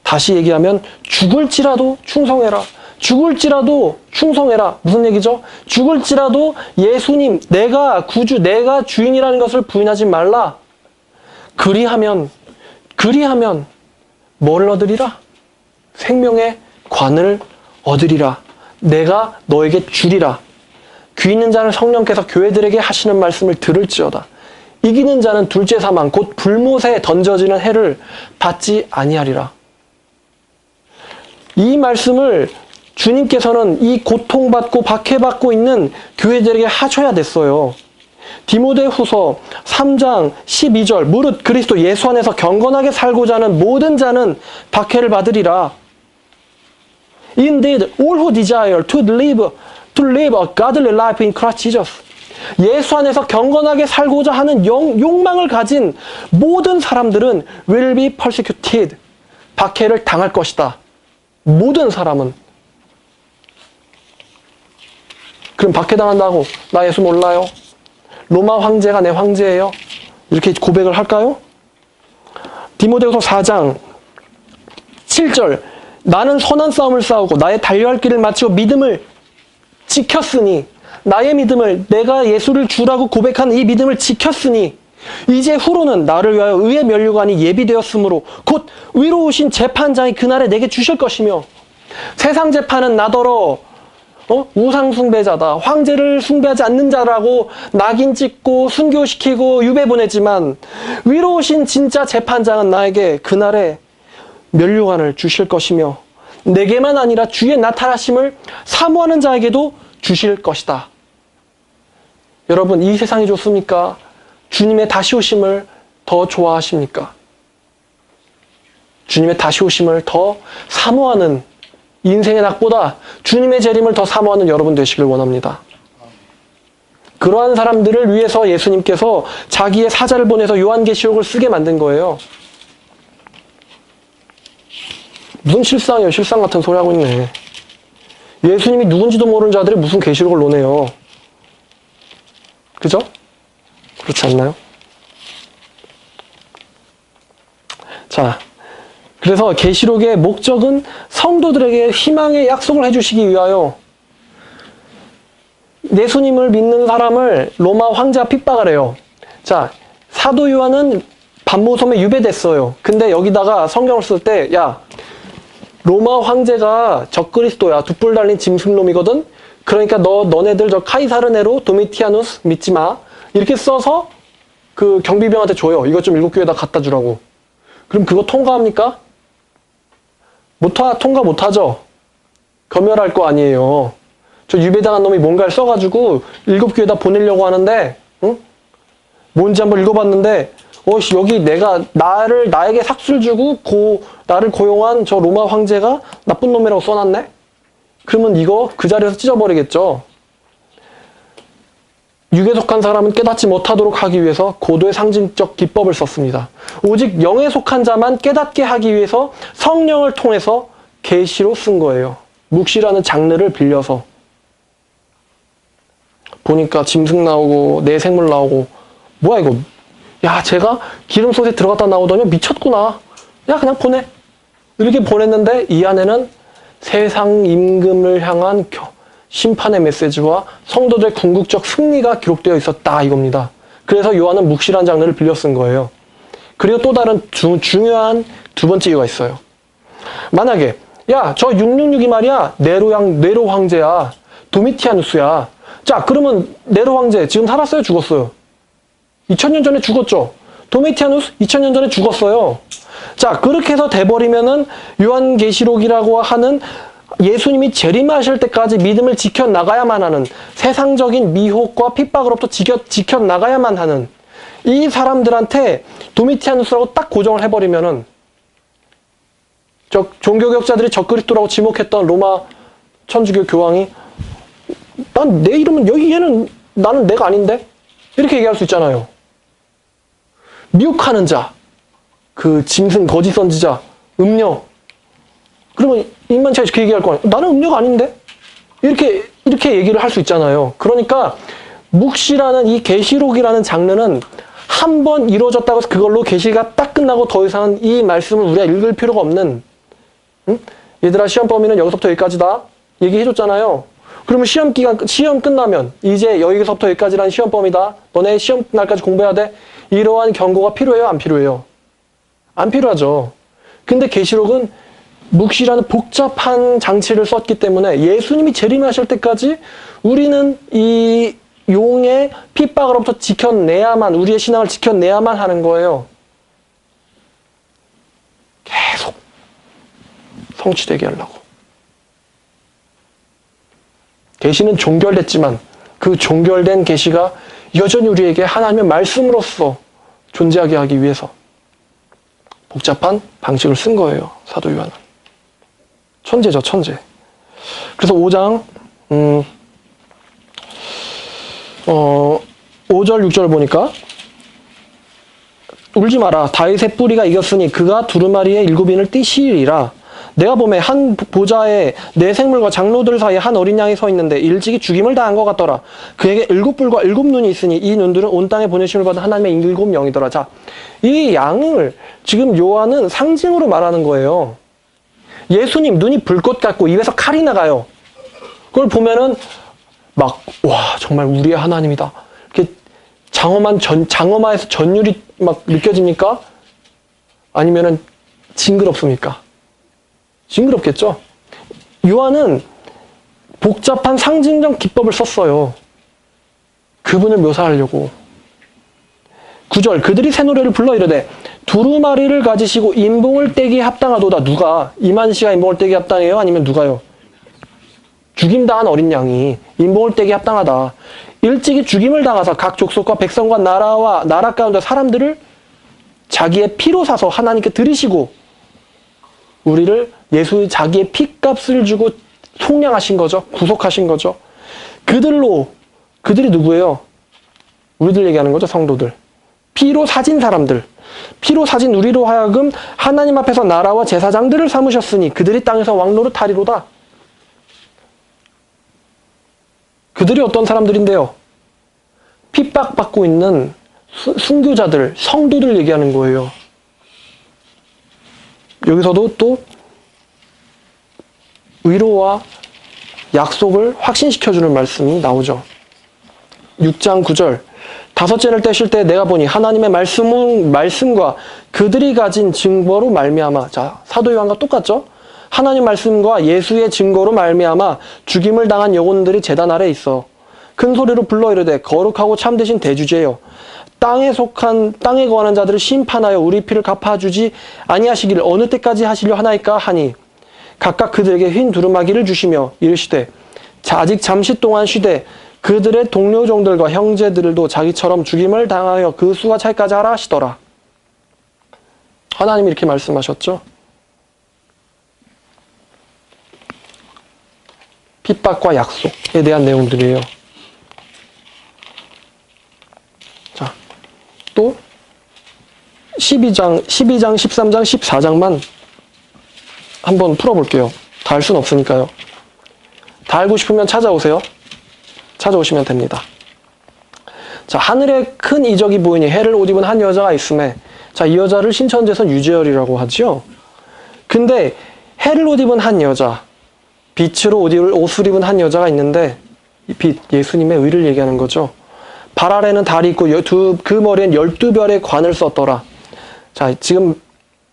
다시 얘기하면 죽을지라도 충성해라. 죽을지라도 충성해라. 무슨 얘기죠? 죽을지라도 예수님, 내가 구주, 내가 주인이라는 것을 부인하지 말라. 그리하면 뭘 얻으리라? 생명의 관을 얻으리라. 내가 너에게 주리라. 귀 있는 자는 성령께서 교회들에게 하시는 말씀을 들을지어다. 이기는 자는 둘째 사망 곧 불못에 던져지는 해를 받지 아니하리라. 이 말씀을 주님께서는 이 고통받고 박해받고 있는 교회들에게 하셔야 됐어요. 디모데후서 3장 12절 무릇 그리스도 예수 안에서 경건하게 살고자 하는 모든 자는 박해를 받으리라. Indeed, all who desire to live a godly life in Christ Jesus. 예수 안에서 경건하게 살고자 하는 욕망을 가진 모든 사람들은 will be persecuted. 박해를 당할 것이다. 모든 사람은. 그럼 박해당한다고 나 예수 몰라요? 로마 황제가 내 황제예요? 이렇게 고백을 할까요? 디모데후서 4장 7절 나는 선한 싸움을 싸우고 나의 달려야 할 길을 마치고 믿음을 지켰으니 나의 믿음을 내가 예수를 주라고 고백한 이 믿음을 지켰으니 이제 후로는 나를 위하여 의의 면류관이 예비되었으므로 곧 위로우신 재판장이 그날에 내게 주실 것이며 세상 재판은 나더러 우상 숭배자다. 황제를 숭배하지 않는 자라고 낙인 찍고 순교시키고 유배 보내지만 위로우신 진짜 재판장은 나에게 그날에 면류관을 주실 것이며 내게만 아니라 주의 나타나심을 사모하는 자에게도 주실 것이다. 여러분 이 세상이 좋습니까? 주님의 다시 오심을 더 좋아하십니까? 주님의 다시 오심을 더 사모하는 인생의 낙보다 주님의 재림을 더 사모하는 여러분 되시길 원합니다. 그러한 사람들을 위해서 예수님께서 자기의 사자를 보내서 요한계시록을 쓰게 만든 거예요. 무슨 실상이에요. 실상 같은 소리 하고 있네. 예수님이 누군지도 모르는 자들이 무슨 계시록을 논해요. 그죠? 그렇지 않나요? 자, 그래서 계시록의 목적은 성도들에게 희망의 약속을 해주시기 위하여 예수님을 믿는 사람을 로마 황제가 핍박을 해요. 자, 사도 요한은 반모섬에 유배됐어요. 근데 여기다가 성경을 쓸 때, 야, 로마 황제가 적그리스도야. 두 뿔 달린 짐승놈이거든? 그러니까 너네들 저 카이사르 네로 도미티아누스 믿지 마. 이렇게 써서 그 경비병한테 줘요. 이것 좀 7교회에다 갖다 주라고. 그럼 그거 통과합니까? 통과 못하죠? 검열할 거 아니에요. 저 유배당한 놈이 뭔가를 써가지고 7교회에다 보내려고 하는데, 응? 뭔지 한번 읽어봤는데, 여기 나에게 삭수를 주고 나를 고용한 저 로마 황제가 나쁜 놈이라고 써놨네? 그러면 이거 그 자리에서 찢어버리겠죠. 육에 속한 사람은 깨닫지 못하도록 하기 위해서 고도의 상징적 기법을 썼습니다. 오직 영에 속한 자만 깨닫게 하기 위해서 성령을 통해서 계시로 쓴 거예요. 묵시라는 장르를 빌려서. 보니까 짐승 나오고 내생물 나오고 뭐야 이거. 야, 제가 기름솥에 들어갔다 나오더니 미쳤구나. 야, 그냥 보내. 이렇게 보냈는데 이 안에는 세상 임금을 향한 심판의 메시지와 성도들의 궁극적 승리가 기록되어 있었다 이겁니다. 그래서 요한은 묵시란 장르를 빌려 쓴 거예요. 그리고 또 다른 중요한 두 번째 이유가 있어요. 만약에 야, 저 666이 말이야 네로 황제야. 도미티아누스야. 자, 그러면 네로 황제 지금 살았어요? 죽었어요? 2000년 전에 죽었죠. 도미티아누스 2000년 전에 죽었어요. 자, 그렇게 해서 돼버리면은 요한계시록이라고 하는 예수님이 재림하실 때까지 믿음을 지켜나가야만 하는 세상적인 미혹과 핍박으로부터 지켜나가야만 하는 이 사람들한테 도미티아누스라고 딱 고정을 해버리면은 종교개혁자들이 적그리스도라고 지목했던 로마 천주교 교황이 난 내 이름은 얘는 나는 내가 아닌데? 이렇게 얘기할 수 있잖아요. 미혹하는 자, 그 짐승 거짓 선지자, 음녀. 그러면 인만차에 그 얘기할 거 아니에요. 나는 음녀가 아닌데? 이렇게 얘기를 할 수 있잖아요. 그러니까 묵시라는 이 계시록이라는 장르는 한 번 이루어졌다고 해서 그걸로 계시가 딱 끝나고 더 이상 이 말씀을 우리가 읽을 필요가 없는, 응? 얘들아 시험 범위는 여기서부터 여기까지다 얘기해줬잖아요. 그러면 시험 끝나면 이제 여기서부터 여기까지란 시험 범위다. 너네 시험 날까지 공부해야 돼. 이러한 경고가 필요해요? 안 필요해요? 안 필요하죠. 근데 계시록은 묵시라는 복잡한 장치를 썼기 때문에 예수님이 재림하실 때까지 우리는 이 용의 핍박으로부터 우리의 신앙을 지켜내야만 하는 거예요. 계속 성취되게 하려고. 계시는 종결됐지만 그 종결된 계시가 여전히 우리에게 하나님의 말씀으로서 존재하게 하기 위해서 복잡한 방식을 쓴 거예요. 사도 요한은. 천재죠, 천재. 그래서 5장 5절 6절 보니까 울지 마라. 다윗의 뿌리가 이겼으니 그가 두루마리의 7인을 띠시리라. 내가 보매 한 보좌에 네 생물과 장로들 사이에 한 어린 양이 서 있는데 일찍이 죽임을 당한 것 같더라. 그에게 7뿔과 7눈이 있으니 이 눈들은 온 땅에 보내심을 받은 하나님의 7영이더라. 자, 이 양을 지금 요한은 상징으로 말하는 거예요. 예수님 눈이 불꽃 같고 입에서 칼이 나가요. 그걸 보면은 와, 정말 우리의 하나님이다. 이렇게 장엄하에서 전율이 막 느껴집니까? 아니면은 징그럽습니까? 징그럽겠죠? 요한은 복잡한 상징적 기법을 썼어요. 그분을 묘사하려고. 9절 그들이 새 노래를 불러 이르되 두루마리를 가지시고 인봉을 떼기에 합당하도다. 누가? 이만시가 인봉을 떼기에 합당해요? 아니면 누가요? 죽임당한 어린 양이 인봉을 떼기에 합당하다. 일찍이 죽임을 당하사 각 족속과 백성과 나라 가운데 사람들을 자기의 피로 사서 하나님께 드리시고 우리를 자기의 피값을 주고 속량하신 거죠. 구속하신 거죠. 그들이 누구예요? 우리들 얘기하는 거죠. 성도들. 피로 사진 사람들. 피로 사진 우리로 하여금 하나님 앞에서 나라와 제사장들을 삼으셨으니 그들이 땅에서 왕노릇 하리로다. 그들이 어떤 사람들인데요? 핍박받고 있는 순교자들, 성도들 얘기하는 거예요. 여기서도 또 위로와 약속을 확신시켜주는 말씀이 나오죠. 6장 9절 다섯째를 떼실 때 내가 보니 하나님의 말씀과 그들이 가진 증거로 말미암아. 자, 사도 요한과 똑같죠? 하나님 말씀과 예수의 증거로 말미암아 죽임을 당한 영혼들이 제단 아래 있어 큰 소리로 불러 이르되 거룩하고 참되신 대주제여 땅에 거하는 자들을 심판하여 우리 피를 갚아주지 아니하시기를 어느 때까지 하시려 하나이까 하니 각각 그들에게 흰 두루마기를 주시며 이르시되 아직 잠시 동안 쉬되 그들의 동료종들과 형제들도 자기처럼 죽임을 당하여 그 수가 차기까지 하라 하시더라. 하나님이 이렇게 말씀하셨죠. 핍박과 약속에 대한 내용들이에요. 자, 또 12장, 13장, 14장만 한번 풀어볼게요. 다 알 수는 없으니까요. 다 알고 싶으면 찾아오세요. 찾아오시면 됩니다. 자, 하늘에 큰 이적이 보이니 해를 옷 입은 한 여자가 있음에 자, 이 여자를 신천지에서 유재열이라고 하죠. 근데 해를 옷 입은 한 여자, 빛으로 옷을 입은 한 여자가 있는데 이 빛, 예수님의 의를 얘기하는 거죠. 발 아래는 달이 있고 그 머리엔 12별의 관을 썼더라. 자, 지금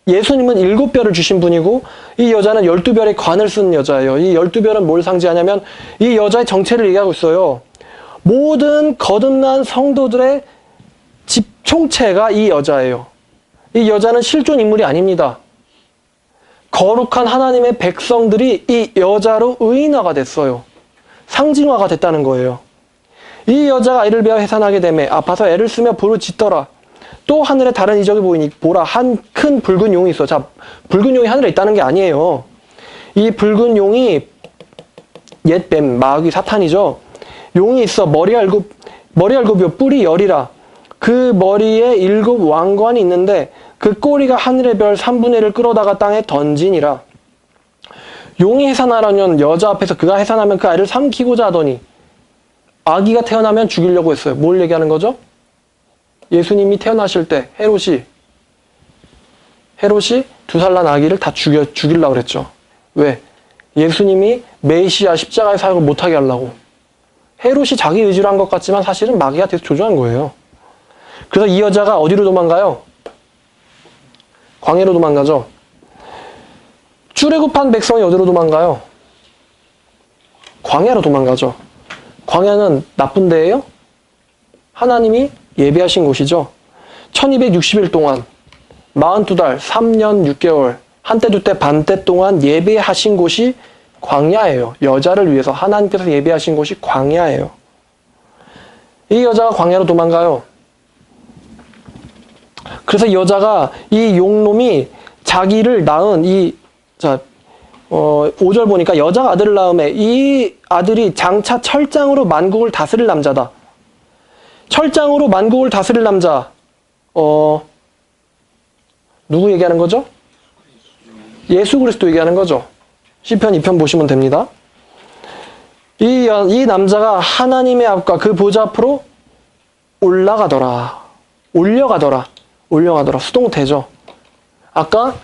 예수님은 7별을 주신 분이고 이 여자는 12별의 관을 쓴 여자예요. 이 12별은 뭘 상징하냐면 이 여자의 정체를 얘기하고 있어요. 모든 거듭난 성도들의 총체가 이 여자예요. 이 여자는 실존 인물이 아닙니다. 거룩한 하나님의 백성들이 이 여자로 의인화가 됐어요. 상징화가 됐다는 거예요. 이 여자가 아이를 베어 해산하게 되매 아파서 애를 쓰며 부르짖더라. 또 하늘에 다른 이적이 보이니 보라 한 큰 붉은 용이 있어. 자, 붉은 용이 하늘에 있다는 게 아니에요. 이 붉은 용이 옛 뱀, 마귀, 사탄이죠. 용이 있어. 머리 알굽이요 뿔이 열이라. 그 머리에 7 왕관이 있는데 그 꼬리가 하늘의 별 3분의 1을 끌어다가 땅에 던지니라. 용이 해산하려면 여자 앞에서 그가 해산하면 그 아이를 삼키고자 하더니 아기가 태어나면 죽이려고 했어요. 뭘 얘기하는 거죠? 예수님이 태어나실 때 헤롯이 2살 난 아기를 다 죽이려고 그랬죠. 왜? 예수님이 메시아 십자가의 사역을 못하게 하려고. 헤롯이 자기 의지로 한 것 같지만 사실은 마귀가 계속 조종한 거예요. 그래서 이 여자가 어디로 도망가요? 광야로 도망가죠. 출애굽한 백성이 어디로 도망가요? 광야로 도망가죠. 광야는 나쁜 데예요? 하나님이 예배하신 곳이죠. 1260일 동안 42달 3년 6개월 한때 두때 반때 동안 예배하신 곳이 광야예요. 여자를 위해서 하나님께서 예배하신 곳이 광야예요. 이 여자가 광야로 도망가요. 그래서 이 여자가 이 용놈이 자기를 낳은 5절 보니까 여자가 아들을 낳음에 이 아들이 장차 철장으로 만국을 다스릴 남자다. 철장으로 만국을 다스릴 남자. 누구 얘기하는 거죠? 예수 그리스도 얘기하는 거죠. 시편 2편 보시면 됩니다. 이 남자가 하나님의 앞과 그 보좌 앞으로 올려가더라. 수동태죠. 아까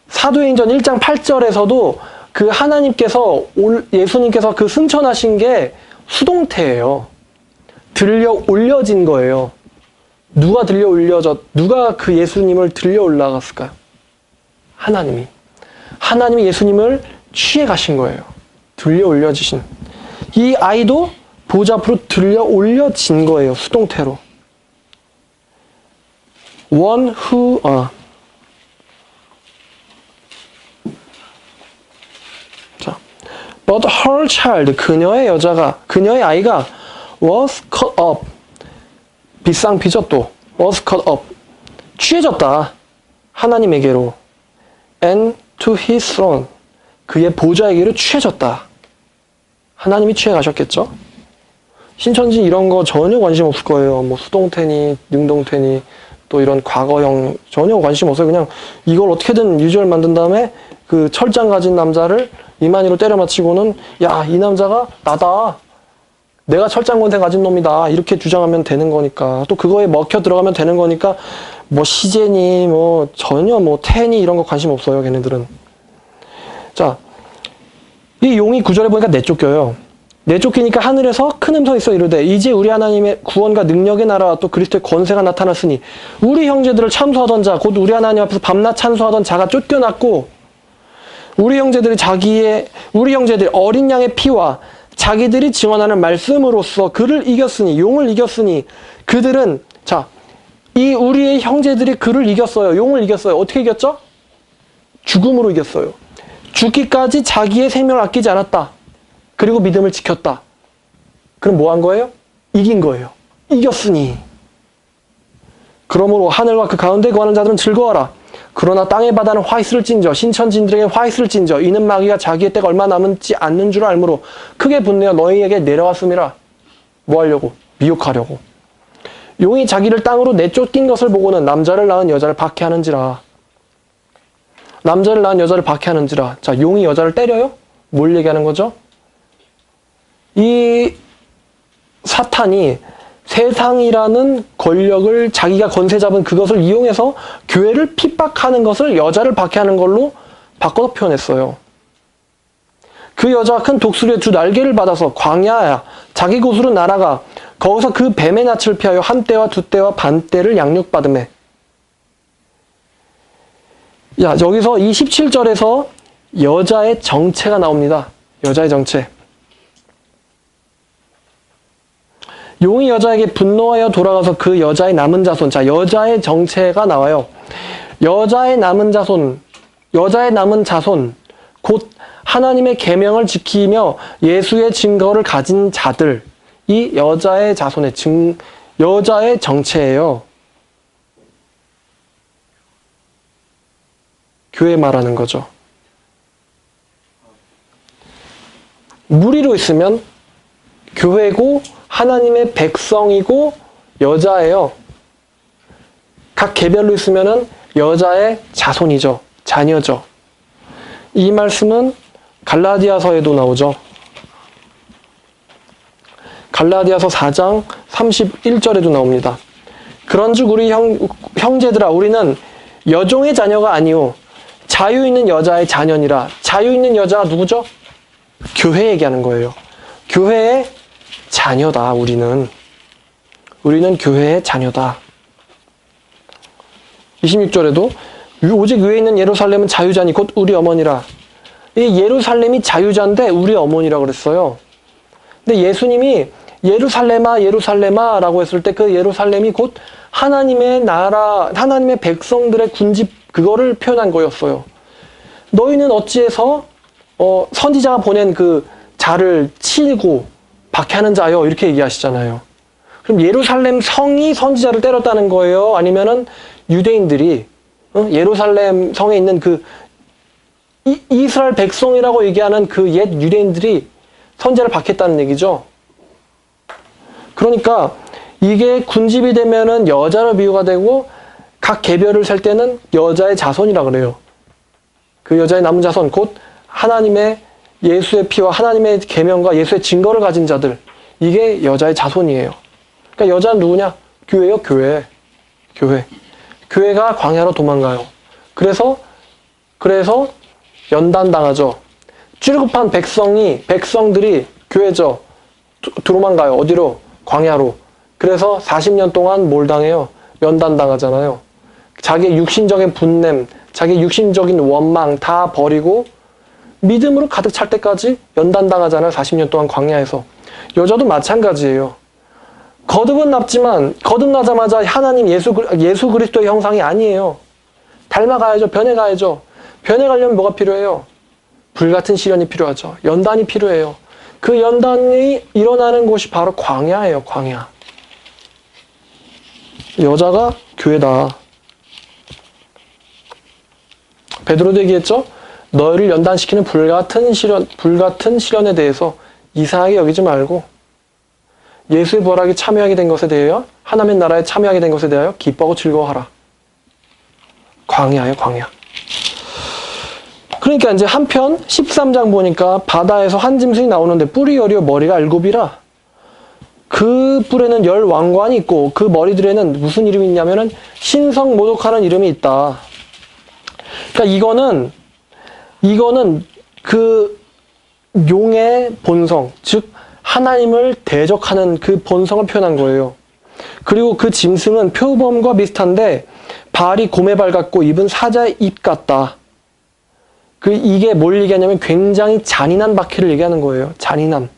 사도행전 1장 8절에서도 그 하나님께서 예수님께서 그 승천하신 게 수동태예요. 들려 올려진 거예요. 누가 그 예수님을 들려 올라갔을까요? 하나님이 예수님을 취해 가신 거예요. 들려 올려지신. 이 아이도 보좌 앞으로 들려 올려진 거예요. 수동태로. One who, 자, but her child, 그녀의 아이가 was caught up. 빗상피죠 또. was caught up. 취해졌다. 하나님에게로. and to his throne. 그의 보좌에게로 취해졌다. 하나님이 취해 가셨겠죠? 신천지 이런 거 전혀 관심 없을 거예요. 뭐 수동태니, 능동태니, 또 이런 과거형 전혀 관심 없어요. 그냥 이걸 어떻게든 유지를 만든 다음에 그 철장 가진 남자를 이만희로 때려 맞히고는 야, 이 남자가 나다. 내가 철장 권세 가진 놈이다. 이렇게 주장하면 되는 거니까. 또 그거에 먹혀 들어가면 되는 거니까 뭐 시제니 뭐 전혀 뭐 태니 이런 거 관심 없어요. 걔네들은. 자, 이 용이 9절에 보니까 내쫓겨요. 내쫓기니까 하늘에서 큰 음성이 있어 이르되 이제 우리 하나님의 구원과 능력의 나라와 또 그리스도의 권세가 나타났으니 우리 형제들을 참소하던 자 곧 우리 하나님 앞에서 밤낮 찬송하던 자가 쫓겨났고 우리 형제들이 어린 양의 피와 자기들이 증언하는 말씀으로써 그를 이겼으니, 용을 이겼으니, 그들은, 자, 이 우리의 형제들이 그를 이겼어요. 용을 이겼어요. 어떻게 이겼죠? 죽음으로 이겼어요. 죽기까지 자기의 생명을 아끼지 않았다. 그리고 믿음을 지켰다. 그럼 뭐 한 거예요? 이긴 거예요. 이겼으니. 그러므로 하늘과 그 가운데 거하는 자들은 즐거워하라. 그러나 땅의 바다는 화 있을진저, 신천지들에게 화 있을진저, 이는 마귀가 자기의 때가 얼마 남지 않는 줄 알므로 크게 분내어 너희에게 내려왔음이라. 뭐 하려고? 미혹하려고. 용이 자기를 땅으로 내쫓긴 것을 보고는 남자를 낳은 여자를 박해하는지라. 남자를 낳은 여자를 박해하는지라. 자, 용이 여자를 때려요? 뭘 얘기하는 거죠? 이 사탄이 세상이라는 권력을 자기가 권세 잡은 그것을 이용해서 교회를 핍박하는 것을 여자를 박해하는 걸로 바꿔서 표현했어요. 그 여자가 큰 독수리의 두 날개를 받아서 광야야 자기 곳으로 날아가 거기서 그 뱀의 낯을 피하여 한 떼와 두 떼와 반 떼를 양육받으매. 야, 여기서 이 17절에서 여자의 정체가 나옵니다. 여자의 정체. 용이 여자에게 분노하여 돌아가서 그 여자의 남은 자손. 자, 여자의 정체가 나와요. 여자의 남은 자손, 곧 하나님의 계명을 지키며 예수의 증거를 가진 자들. 이 여자의 자손의 여자의 정체예요. 교회 말하는 거죠. 무리로 있으면 교회고 하나님의 백성이고 여자예요. 각 개별로 있으면은 여자의 자손이죠. 자녀죠. 이 말씀은 갈라디아서에도 나오죠. 갈라디아서 4장 31절에도 나옵니다. 그런즉 우리 형제들아 우리는 여종의 자녀가 아니오 자유 있는 여자의 자녀니라. 자유 있는 여자가 누구죠? 교회 얘기하는 거예요. 교회의 자녀다. 우리는 교회의 자녀다. 26절에도 오직 위에 있는 예루살렘은 자유자니 곧 우리 어머니라. 이 예루살렘이 자유자인데 우리 어머니라 그랬어요. 근데 예수님이 예루살렘아 예루살렘아 라고 했을 때 그 예루살렘이 곧 하나님의 나라, 하나님의 백성들의 군집, 그거를 표현한 거였어요. 너희는 어찌해서 선지자가 보낸 그 자를 치고 박해하는 자요, 이렇게 얘기하시잖아요. 그럼 예루살렘 성이 선지자를 때렸다는 거예요? 아니면은 유대인들이 예루살렘 성에 있는 그 이스라엘 백성이라고 얘기하는 그 옛 유대인들이 선지자를 박했다는 얘기죠? 그러니까 이게 군집이 되면은 여자로 비유가 되고 각 개별을 셀 때는 여자의 자손이라 그래요. 그 여자의 남은 자손, 곧 하나님의 예수의 피와 하나님의 계명과 예수의 증거를 가진 자들, 이게 여자의 자손이에요. 그러니까 여자는 누구냐? 교회요, 교회. 교회가 광야로 도망가요. 그래서 연단당하죠. 출애굽한 백성들이 교회죠. 도망가요. 어디로? 광야로. 그래서 40년 동안 뭘 당해요? 연단당하잖아요. 자기의 육신적인 분냄, 자기의 육신적인 원망 다 버리고 믿음으로 가득 찰 때까지 연단당하잖아요. 40년 동안 광야에서. 여자도 마찬가지예요. 거듭은 납지만 거듭나자마자 하나님 예수 그리스도의 형상이 아니에요. 닮아가야죠. 변해가야죠. 변해가려면 뭐가 필요해요? 불같은 시련이 필요하죠. 연단이 필요해요. 그 연단이 일어나는 곳이 바로 광야예요. 광야. 여자가 교회다. 베드로도 얘기했죠? 너희를 연단시키는 불같은 시련에 대해서 이상하게 여기지 말고 예수의 부활하게 참여하게 된 것에 대하여 하나님의 나라에 참여하게 된 것에 대하여 기뻐하고 즐거워하라. 광야예요, 광야. 그러니까 이제 한편 13장 보니까 바다에서 한 짐승이 나오는데 뿔이 여리어 머리가 알곡이라. 그 뿔에는 10왕관이 있고 그 머리들에는 무슨 이름이 있냐면은 신성모독하는 이름이 있다. 그러니까 이거는 그 용의 본성, 즉 하나님을 대적하는 그 본성을 표현한 거예요. 그리고 그 짐승은 표범과 비슷한데 발이 곰의 발 같고 입은 사자의 입 같다. 이게 뭘 얘기하냐면 굉장히 잔인한 박해를 얘기하는 거예요. 잔인함.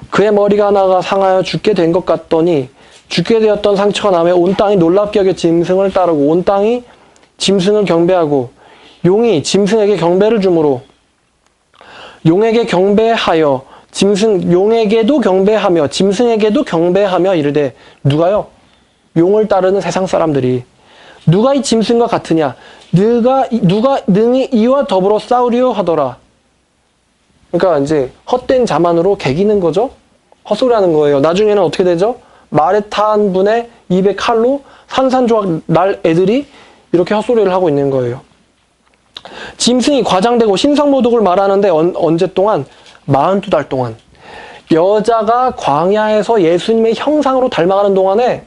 그의 머리가 하나가 상하여 죽게 된 것 같더니 죽게 되었던 상처가 남아 온 땅이 놀랍게 여겨 짐승을 따르고 온 땅이 짐승을 경배하고 용이 짐승에게 경배를 주므로 용에게 경배하여 용에게도 경배하며 짐승에게도 경배하며 이르되 누가요? 용을 따르는 세상 사람들이 누가 이 짐승과 같으냐? 누가 능히 이와 더불어 싸우리요 하더라. 그러니까 이제 헛된 자만으로 개기는 거죠. 헛소리하는 거예요. 나중에는 어떻게 되죠? 말에 탄 분의 입에 칼로 산산조각 날 애들이 이렇게 헛소리를 하고 있는 거예요. 짐승이 과장되고 신성모독을 말하는데 언제 동안? 42달 동안. 여자가 광야에서 예수님의 형상으로 닮아가는 동안에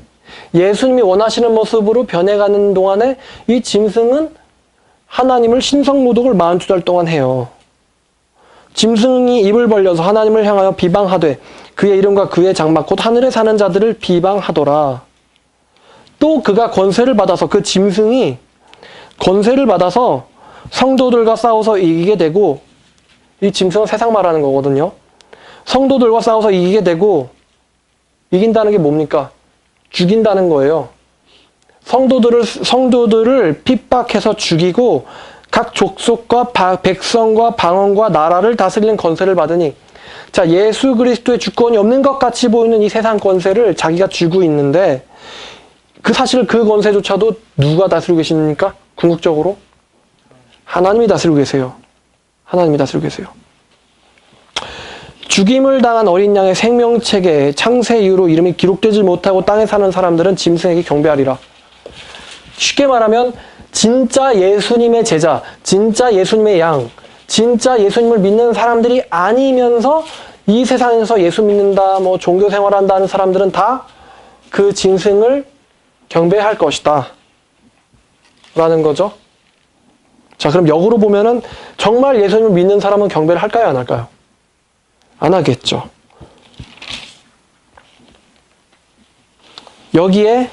예수님이 원하시는 모습으로 변해가는 동안에 이 짐승은 하나님을 신성모독을 42달 동안 해요. 짐승이 입을 벌려서 하나님을 향하여 비방하되 그의 이름과 그의 장막 곧 하늘에 사는 자들을 비방하더라. 또 그가 권세를 받아서 그 짐승이 권세를 받아서 성도들과 싸워서 이기게 되고 이 짐승은 세상 말하는 거거든요. 성도들과 싸워서 이기게 되고 이긴다는 게 뭡니까? 죽인다는 거예요. 성도들을 핍박해서 죽이고 각 족속과 백성과 방언과 나라를 다스리는 권세를 받으니 자 예수 그리스도의 주권이 없는 것 같이 보이는 이 세상 권세를 자기가 쥐고 있는데 사실 그 권세조차도 누가 다스리고 계십니까? 궁극적으로 하나님이 다스리고 계세요. 하나님이 다스리고 계세요. 죽임을 당한 어린 양의 생명책에 창세 이후로 이름이 기록되지 못하고 땅에 사는 사람들은 짐승에게 경배하리라. 쉽게 말하면 진짜 예수님의 제자, 진짜 예수님의 양, 진짜 예수님을 믿는 사람들이 아니면서 이 세상에서 예수 믿는다, 종교 생활한다는 사람들은 다 그 짐승을 경배할 것이다. 라는 거죠. 자, 그럼 역으로 보면은 정말 예수님을 믿는 사람은 경배를 할까요, 안 할까요? 안 하겠죠. 여기에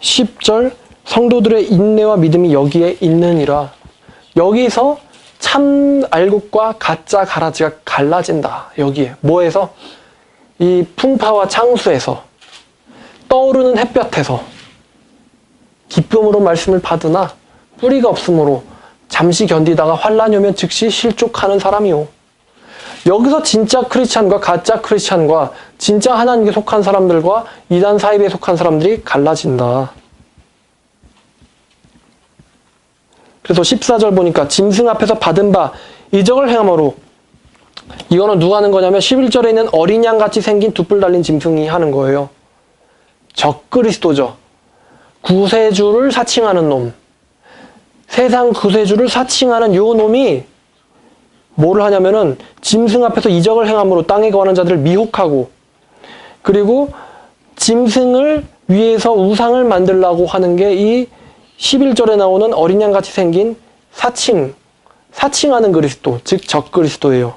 10절 성도들의 인내와 믿음이 여기에 있느니라. 여기서 참 알곡과 가짜 가라지가 갈라진다. 여기에 뭐에서? 이 풍파와 창수에서 떠오르는 햇볕에서 기쁨으로 말씀을 받으나 뿌리가 없으므로 잠시 견디다가 환란이 오면 즉시 실족하는 사람이요. 여기서 진짜 크리스찬과 가짜 크리스찬과 진짜 하나님께 속한 사람들과 이단 사이비에 속한 사람들이 갈라진다. 그래서 14절 보니까 짐승 앞에서 받은 바 이적을 행함으로 이거는 누가 하는 거냐면 11절에 있는 어린 양같이 생긴 두 뿔 달린 짐승이 하는 거예요. 적그리스도죠. 구세주를 사칭하는 놈. 세상 구세주를 사칭하는 요 놈이 뭐를 하냐면은 짐승 앞에서 이적을 행함으로 땅에 거하는 자들을 미혹하고 그리고 짐승을 위해서 우상을 만들라고 하는 게 이 11절에 나오는 어린 양같이 생긴 사칭하는 그리스도, 즉 적그리스도예요.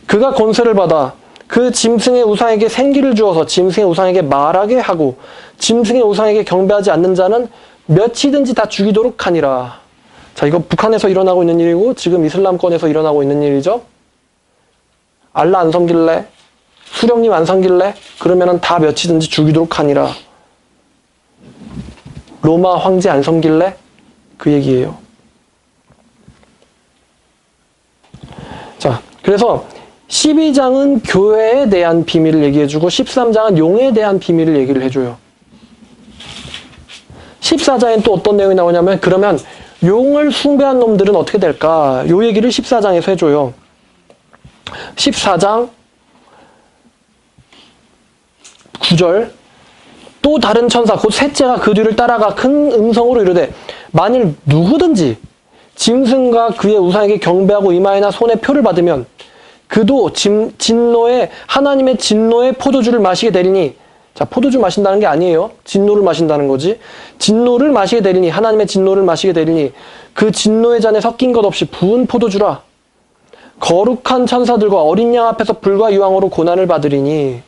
그가 권세를 받아 그 짐승의 우상에게 생기를 주어서 짐승의 우상에게 말하게 하고 짐승의 우상에게 경배하지 않는 자는 몇이든지 다 죽이도록 하니라. 자, 이거 북한에서 일어나고 있는 일이고 지금 이슬람권에서 일어나고 있는 일이죠. 알라 안 섬길래? 수령님 안 섬길래? 그러면은 다 몇이든지 죽이도록 하니라. 로마 황제 안 섬길래? 그 얘기예요. 자, 그래서 12장은 교회에 대한 비밀을 얘기해주고 13장은 용에 대한 비밀을 얘기를 해줘요. 14장엔 또 어떤 내용이 나오냐면 그러면 용을 숭배한 놈들은 어떻게 될까? 요 얘기를 14장에서 해줘요. 14장 9절 또 다른 천사 곧 셋째가 그 뒤를 따라가 큰 음성으로 이르되 만일 누구든지 짐승과 그의 우상에게 경배하고 이마에나 손에 표를 받으면 그도 진노의 하나님의 진노의 포도주를 마시게 되리니 자 포도주 마신다는 게 아니에요. 진노를 마신다는 거지. 진노를 마시게 되리니 하나님의 진노를 마시게 되리니 그 진노의 잔에 섞인 것 없이 부은 포도주라. 거룩한 천사들과 어린 양 앞에서 불과 유황으로 고난을 받으리니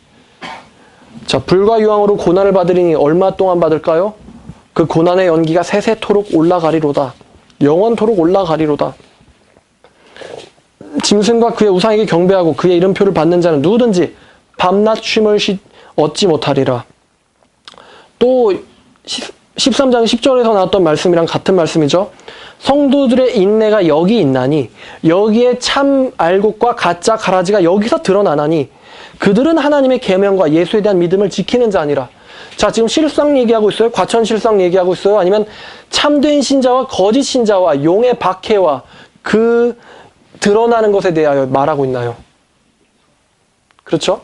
자 불과 유황으로 고난을 받으리니 얼마 동안 받을까요? 그 고난의 연기가 세세토록 올라가리로다. 영원토록 올라가리로다. 짐승과 그의 우상에게 경배하고 그의 이름표를 받는 자는 누구든지 밤낮 쉼을 얻지 못하리라. 또 13장 10절에서 나왔던 말씀이랑 같은 말씀이죠. 성도들의 인내가 여기 있나니 여기에 참 알곡과 가짜 가라지가 여기서 드러나나니 그들은 하나님의 계명과 예수에 대한 믿음을 지키는 자니라. 자, 지금 실상 얘기하고 있어요? 과천 실상 얘기하고 있어요? 아니면 참된 신자와 거짓 신자와 용의 박해와 그 드러나는 것에 대하여 말하고 있나요? 그렇죠?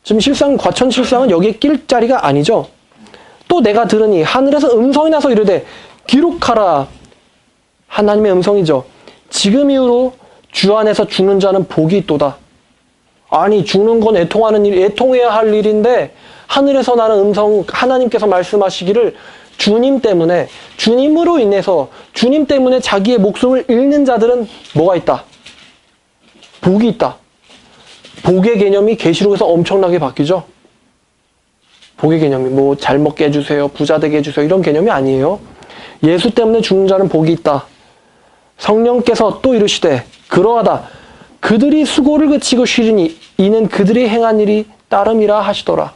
지금 실상, 과천 실상은 여기에 낄 자리가 아니죠. 또 내가 들으니 하늘에서 음성이 나서 이르되 기록하라. 하나님의 음성이죠. 지금 이후로 주 안에서 죽는 자는 복이 있도다. 아니, 죽는 건 애통하는 일, 애통해야 할 일인데 하늘에서 나는 음성, 하나님께서 말씀하시기를 주님 때문에, 주님으로 인해서 주님 때문에 자기의 목숨을 잃는 자들은 뭐가 있다? 복이 있다. 복의 개념이 계시록에서 엄청나게 바뀌죠. 복의 개념이 뭐 잘 먹게 해주세요, 부자 되게 해주세요 이런 개념이 아니에요. 예수 때문에 죽는 자는 복이 있다. 성령께서 또 이르시되 그러하다 그들이 수고를 그치고 쉬리니 이는 그들이 행한 일이 따름이라 하시더라.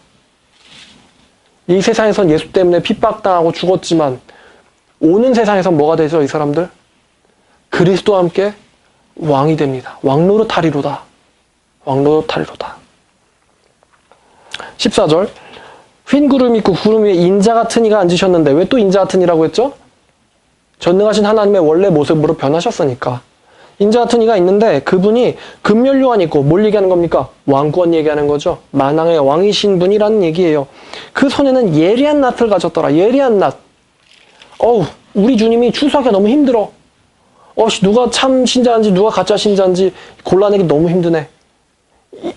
이 세상에선 예수 때문에 핍박당하고 죽었지만 오는 세상에선 뭐가 되죠? 이 사람들? 그리스도와 함께 왕이 됩니다. 왕노릇하리로다. 왕노릇하리로다. 14절 휜 구름 있고 구름 위에 인자 같은 이가 앉으셨는데 왜 또 인자 같은 이라고 했죠? 전능하신 하나님의 원래 모습으로 변하셨으니까. 인자 같은 이가 있는데 그분이 금면류관이 있고 뭘 얘기하는 겁니까? 왕권 얘기하는 거죠. 만왕의 왕이신 분이라는 얘기예요. 그 손에는 예리한 낫을 가졌더라. 예리한 낫. 어우, 우리 주님이 추수하기가 너무 힘들어. 누가 참 신자인지 누가 가짜 신자인지 골라내기 너무 힘드네.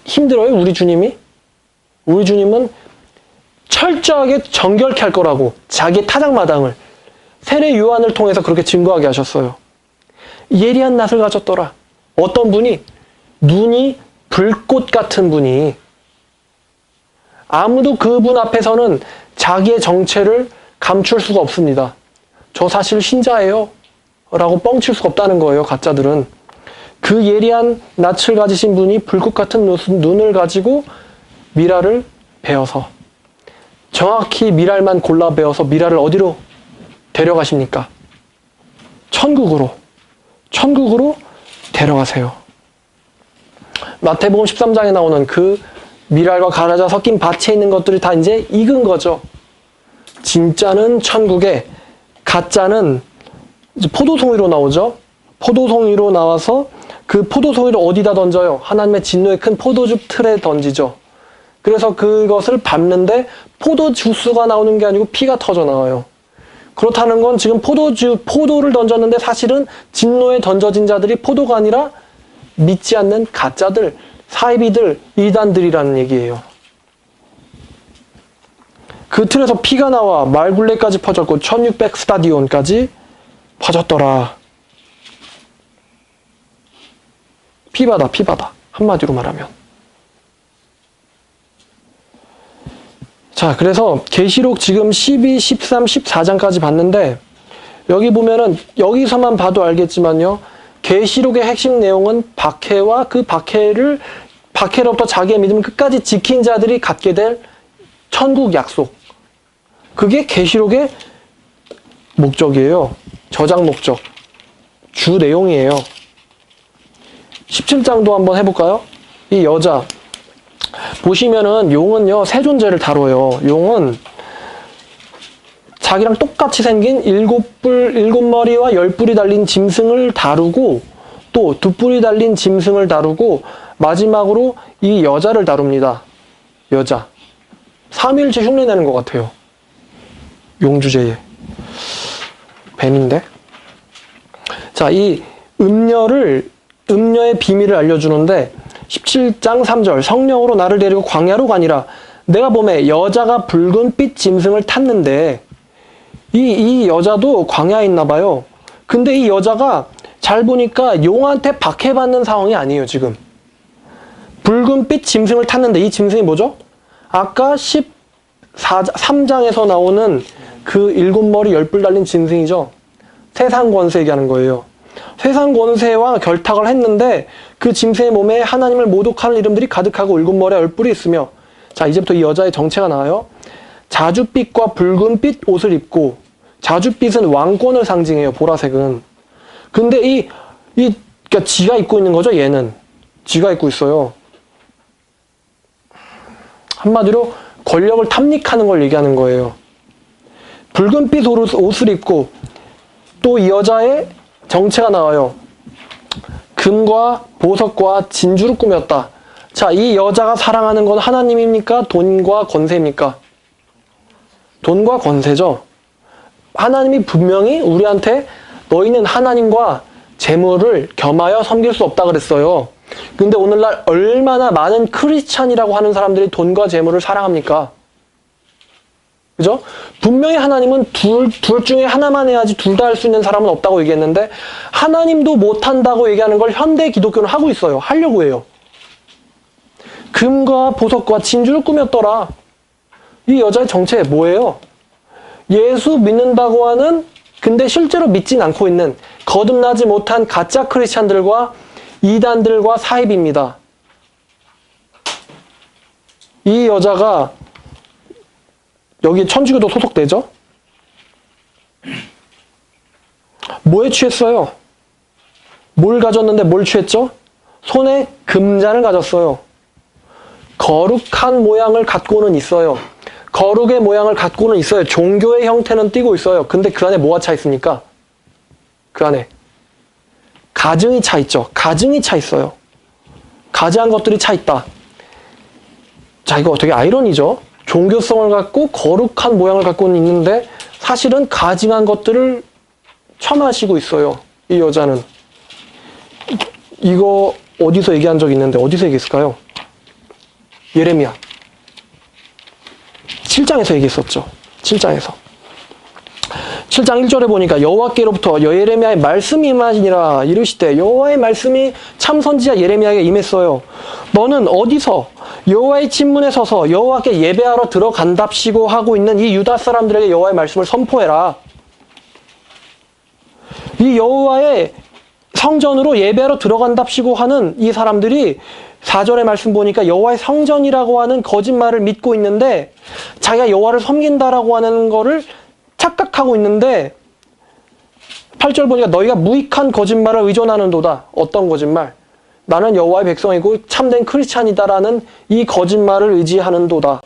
힘들어요, 우리 주님이? 우리 주님은 철저하게 정결케 할 거라고 자기의 타작마당을 세례 요한을 통해서 그렇게 증거하게 하셨어요. 예리한 낫을 가졌더라. 어떤 분이? 눈이 불꽃 같은 분이. 아무도 그분 앞에서는 자기의 정체를 감출 수가 없습니다. 저 사실 신자예요 라고 뻥칠 수가 없다는 거예요. 가짜들은. 그 예리한 낯을 가지신 분이 불꽃 같은 눈을 가지고 미라를 베어서 정확히 미랄만 골라 베어서 미라를 어디로 데려가십니까? 천국으로 데려가세요. 마태복음 13장에 나오는 그 미랄과 가라자 섞인 밭에 있는 것들이 다 이제 익은 거죠. 진짜는 천국에, 가짜는 이제 포도송이로 나오죠. 포도송이로 나와서 그 포도송이를 어디다 던져요? 하나님의 진노의 큰 포도즙 틀에 던지죠. 그래서 그것을 밟는데 포도주스가 나오는 게 아니고 피가 터져 나와요. 그렇다는 건 지금 포도를 던졌는데 사실은 진노에 던져진 자들이 포도가 아니라 믿지 않는 가짜들, 사이비들, 이단들이라는 얘기예요. 그 틀에서 피가 나와 말굴레까지 퍼졌고 1600 스타디온까지 퍼졌더라. 피바다. 한마디로 말하면. 자, 그래서 계시록 지금 12, 13, 14장까지 봤는데 여기 보면은 여기서만 봐도 알겠지만요. 계시록의 핵심 내용은 박해와 그 박해로부터 자기의 믿음을 끝까지 지킨 자들이 갖게 될 천국 약속. 그게 계시록의 목적이에요. 저장 목적. 주 내용이에요. 17장도 한번 해볼까요? 이 여자. 보시면은 용은요, 세 존재를 다뤄요. 용은 자기랑 똑같이 생긴 7머리와 10뿔이 달린 짐승을 다루고 또 2뿔이 달린 짐승을 다루고 마지막으로 이 여자를 다룹니다. 여자. 삼위일체 흉내내는 것 같아요. 용 주제에. 뱀인데? 자, 이 음녀의 비밀을 알려주는데 17장 3절 성령으로 나를 데리고 광야로 가니라. 내가 보매 여자가 붉은빛 짐승을 탔는데 이 여자도 광야에 있나 봐요. 근데 이 여자가 잘 보니까 용한테 박해받는 상황이 아니에요. 지금 붉은빛 짐승을 탔는데 이 짐승이 뭐죠? 아까 13장에서 나오는 그 7머리 10뿔 달린 짐승이죠. 세상 권세 얘기하는 거예요. 세상 권세와 결탁을 했는데 그 짐승의 몸에 하나님을 모독하는 이름들이 가득하고 울금머리에 얼뿔이 있으며, 자, 이제부터 이 여자의 정체가 나와요. 자줏빛과 붉은빛 옷을 입고, 자줏빛은 왕권을 상징해요, 보라색은. 근데 그러니까 지가 입고 있는 거죠, 얘는. 지가 입고 있어요. 한마디로 권력을 탐닉하는 걸 얘기하는 거예요. 붉은빛 옷을 입고, 또 이 여자의 정체가 나와요. 금과 보석과 진주로 꾸몄다. 자, 이 여자가 사랑하는 건 하나님입니까? 돈과 권세입니까? 돈과 권세죠. 하나님이 분명히 우리한테 너희는 하나님과 재물을 겸하여 섬길 수 없다 그랬어요. 근데 오늘날 얼마나 많은 크리스찬이라고 하는 사람들이 돈과 재물을 사랑합니까? 그죠? 분명히 하나님은 둘 중에 하나만 해야지 둘 다 할 수 있는 사람은 없다고 얘기했는데, 하나님도 못한다고 얘기하는 걸 현대 기독교는 하고 있어요. 하려고 해요. 금과 보석과 진주를 꾸몄더라. 이 여자의 정체 뭐예요? 예수 믿는다고 하는, 근데 실제로 믿진 않고 있는 거듭나지 못한 가짜 크리스찬들과 이단들과 사입입니다. 이 여자가 여기 천주교도 소속되죠? 뭐에 취했어요? 뭘 가졌는데 뭘 취했죠? 손에 금잔을 가졌어요. 거룩한 모양을 갖고는 있어요. 거룩의 모양을 갖고는 있어요. 종교의 형태는 띠고 있어요. 근데 그 안에 뭐가 차 있습니까? 그 안에 가증이 차 있죠. 가증이 차 있어요. 가증한 것들이 차 있다. 자, 이거 되게 아이러니죠? 종교성을 갖고 거룩한 모양을 갖고는 있는데 사실은 가증한 것들을 처마시고 있어요. 이 여자는. 이거 어디서 얘기한 적 있는데 어디서 얘기했을까요? 예레미야 7장에서 얘기했었죠. 7장에서. 7장 1절에 보니까 여호와께로부터 예레미야의 말씀이 임하시니라 이르시되, 여호와의 말씀이 참 선지자 예레미야에게 임했어요. 너는 어디서 여호와의 침문에 서서 여호와께 예배하러 들어간답시고 하고 있는 이 유다 사람들에게 여호와의 말씀을 선포해라. 이 여호와의 성전으로 예배하러 들어간답시고 하는 이 사람들이 4절의 말씀 보니까 여호와의 성전이라고 하는 거짓말을 믿고 있는데, 자기가 여호와를 섬긴다라고 하는 거를 착각하고 있는데, 8절 보니까 너희가 무익한 거짓말을 의존하는도다. 어떤 거짓말? 나는 여호와의 백성이고 참된 크리스찬이다라는 이 거짓말을 의지하는도다.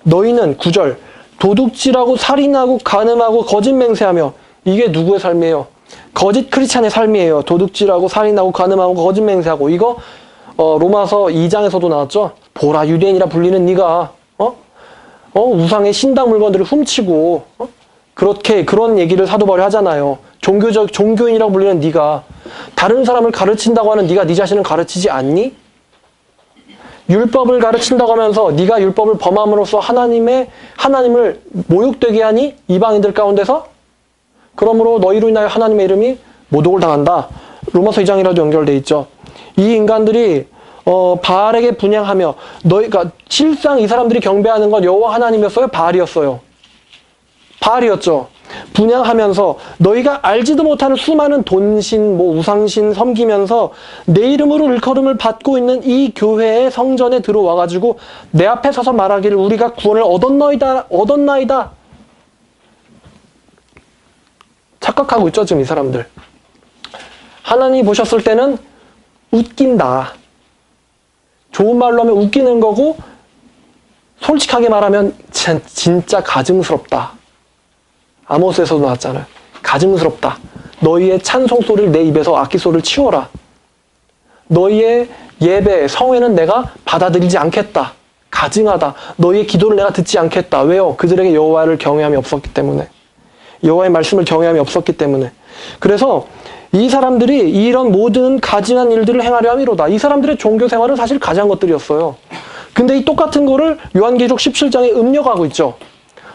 너희는 9절 도둑질하고 살인하고 간음하고 거짓 맹세하며. 이게 누구의 삶이에요? 거짓 크리스찬의 삶이에요. 도둑질하고 살인하고 간음하고 거짓 맹세하고. 이거 로마서 2장에서도 나왔죠. 보라, 유대인이라 불리는 네가 우상의 신당 물건들을 훔치고 그런 얘기를 사도 바울이 하잖아요. 종교인이라고 불리는 네가 다른 사람을 가르친다고 하는 네가 네 자신을 가르치지 않니? 율법을 가르친다고 하면서 네가 율법을 범함으로써 하나님을 모욕되게 하니? 이방인들 가운데서? 그러므로 너희로 인하여 하나님의 이름이 모독을 당한다. 로마서 2장이라도 연결돼 있죠. 이 인간들이 바알에게 분향하며, 그러니까 실상 이 사람들이 경배하는 건 여호와 하나님이었어요? 바알이었어요? 바알이었죠. 분향하면서 너희가 알지도 못하는 수많은 돈신, 우상신 섬기면서 내 이름으로 일컬음을 받고 있는 이 교회의 성전에 들어와가지고 내 앞에 서서 말하기를 우리가 구원을 얻었나이다. 착각하고 있죠, 지금 이 사람들. 하나님이 보셨을 때는 웃긴다. 좋은 말로 하면 웃기는 거고, 솔직하게 말하면 진짜 가증스럽다. 아모스에서도 나왔잖아요. 가증스럽다. 너희의 찬송 소리를 내 입에서 악기 소리를 치워라. 너희의 예배, 성회는 내가 받아들이지 않겠다. 가증하다. 너희의 기도를 내가 듣지 않겠다. 왜요? 그들에게 여호와를 경외함이 없었기 때문에. 여호와의 말씀을 경외함이 없었기 때문에. 그래서 이 사람들이 이런 모든 가증한 일들을 행하려 함이로다. 이 사람들의 종교 생활은 사실 가증한 것들이었어요. 근데 이 똑같은 거를 요한계시록 17장에 음력하고 있죠.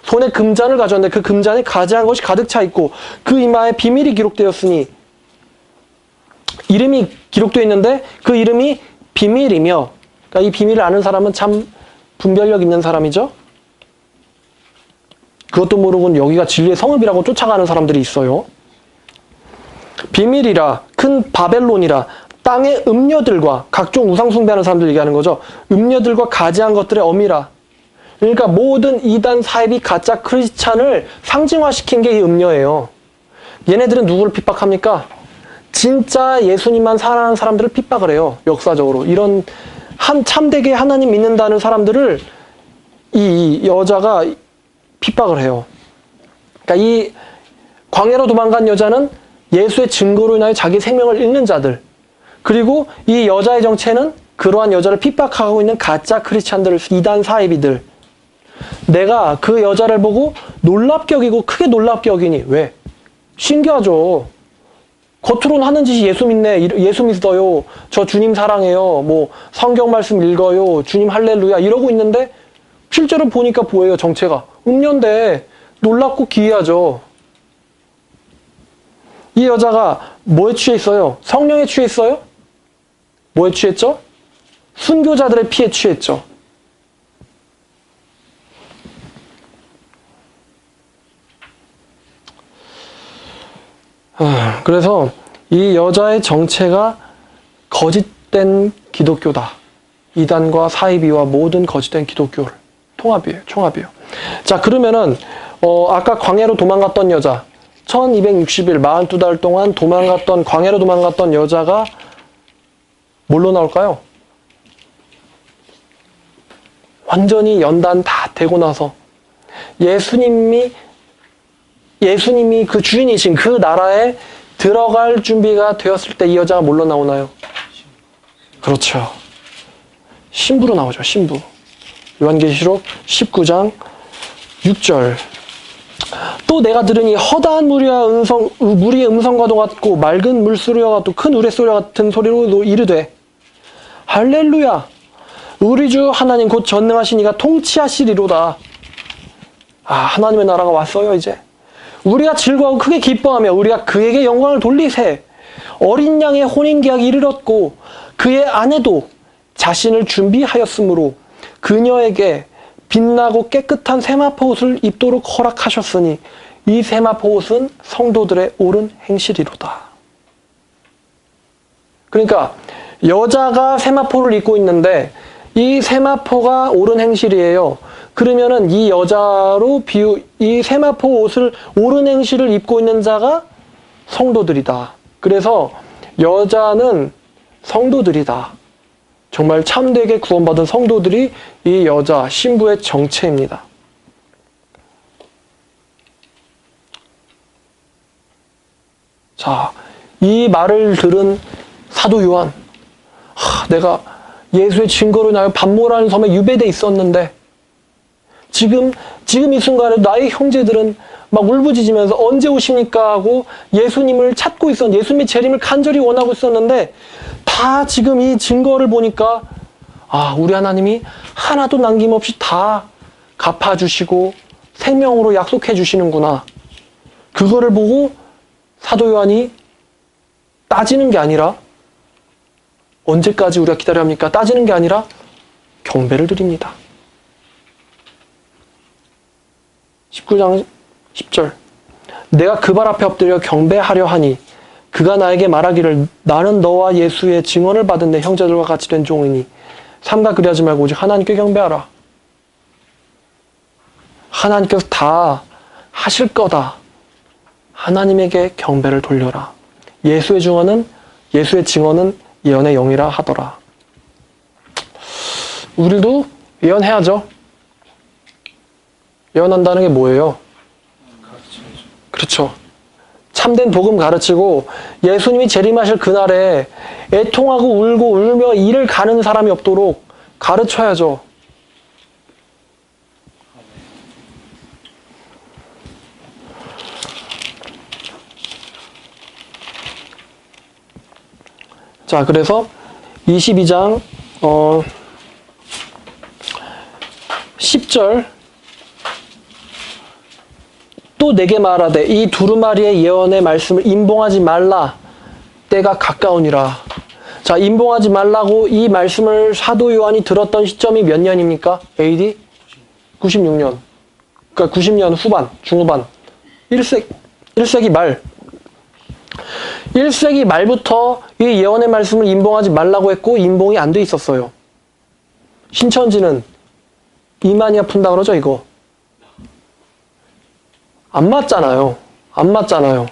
손에 금잔을 가졌는데 그 금잔에 가증한 것이 가득 차 있고 그 이마에 비밀이 기록되었으니, 이름이 기록되어 있는데 그 이름이 비밀이며, 그러니까 이 비밀을 아는 사람은 참 분별력 있는 사람이죠. 그것도 모르고 여기가 진리의 성읍이라고 쫓아가는 사람들이 있어요. 비밀이라 큰 바벨론이라 땅의 음녀들과 각종 우상 숭배하는 사람들 얘기하는 거죠. 음녀들과 가지한 것들의 어미라. 그러니까 모든 이단 사입이 가짜 크리스찬을 상징화시킨 게 이 음녀예요. 얘네들은 누구를 핍박합니까? 진짜 예수님만 사랑하는 사람들을 핍박을 해요. 역사적으로. 이런 참되게 하나님 믿는다는 사람들을 이 여자가 핍박을 해요. 그러니까 이 광야로 도망간 여자는 예수의 증거로 인하여 자기 생명을 잃는 자들, 그리고 이 여자의 정체는 그러한 여자를 핍박하고 있는 가짜 크리스찬들, 이단 사이비들. 내가 그 여자를 보고 놀랍게 여기고 크게 놀랍게 여기니 왜? 신기하죠. 겉으로는 하는 짓이 예수 믿네, 예수 믿어요, 저 주님 사랑해요, 뭐 성경 말씀 읽어요, 주님 할렐루야 이러고 있는데 실제로 보니까 뭐예요? 정체가 음녀인데 놀랍고 기이하죠. 이 여자가 뭐에 취해 있어요? 성령에 취해 있어요? 뭐에 취했죠? 순교자들의 피에 취했죠. 그래서 이 여자의 정체가 거짓된 기독교다. 이단과 사이비와 모든 거짓된 기독교를 총합이에요. 자, 그러면은 아까 광야로 도망갔던 여자, 1260일 42달 동안 광야로 도망갔던 여자가 뭘로 나올까요? 완전히 연단 다 되고 나서 예수님이 그 주인이신 그 나라에 들어갈 준비가 되었을 때 이 여자가 뭘로 나오나요? 그렇죠. 신부로 나오죠. 신부. 요한계시록 19장 6절. 또 내가 들으니 허다한 무리의 음성과도 같고 맑은 물소리와 같고 큰 우레소리와 같은 소리로 이르되 할렐루야, 우리 주 하나님 곧 전능하신 이가 통치하시리로다. 하나님의 나라가 왔어요. 이제 우리가 즐거워하고 크게 기뻐하며 우리가 그에게 영광을 돌리세. 어린 양의 혼인계약이 이르렀고 그의 아내도 자신을 준비하였으므로 그녀에게 빛나고 깨끗한 세마포 옷을 입도록 허락하셨으니 이 세마포 옷은 성도들의 옳은 행실이로다. 그러니까 여자가 세마포를 입고 있는데 이 세마포가 옳은 행실이에요. 그러면은 이 여자로 이 세마포 옷을 옳은 행실을 입고 있는 자가 성도들이다. 그래서 여자는 성도들이다. 정말 참되게 구원받은 성도들이 이 여자 신부의 정체입니다. 자, 이 말을 들은 사도 요한, 내가 예수의 증거로 인하여 반모라는 섬에 유배돼 있었는데 지금 이 순간에 나의 형제들은 막 울부짖으면서 언제 오십니까 하고 예수님을 찾고 있었는데, 예수님의 재림을 간절히 원하고 있었는데 다 지금 이 증거를 보니까 우리 하나님이 하나도 남김없이 다 갚아주시고 생명으로 약속해 주시는구나. 그거를 보고 사도 요한이 따지는 게 아니라, 언제까지 우리가 기다려야 합니까? 따지는 게 아니라 경배를 드립니다. 19장 10절. 내가 그 발 앞에 엎드려 경배하려 하니 그가 나에게 말하기를 나는 너와 예수의 증언을 받은 내 형제들과 같이 된 종이니 삼가 그리하지 말고 오직 하나님께 경배하라. 하나님께서 다 하실 거다. 하나님에게 경배를 돌려라. 예수의 증언은 예언의 영이라 하더라. 우리도 예언해야죠. 예언한다는 게 뭐예요? 그렇죠. 참된 복음 가르치고 예수님이 재림하실 그날에 애통하고 울고 울며 이를 가는 사람이 없도록 가르쳐야죠. 자, 그래서 22장 10절. 또 내게 말하되 이 두루마리의 예언의 말씀을 임봉하지 말라. 때가 가까우니라. 자, 임봉하지 말라고 이 말씀을 사도 요한이 들었던 시점이 몇 년입니까? AD 96년. 그러니까 90년 후반, 중후반. 1세기 말. 1세기 말부터 이 예언의 말씀을 임봉하지 말라고 했고 임봉이 안 돼 있었어요. 신천지는 이만희가 푼다 그러죠, 이거. 안 맞잖아요. 안 맞잖아요.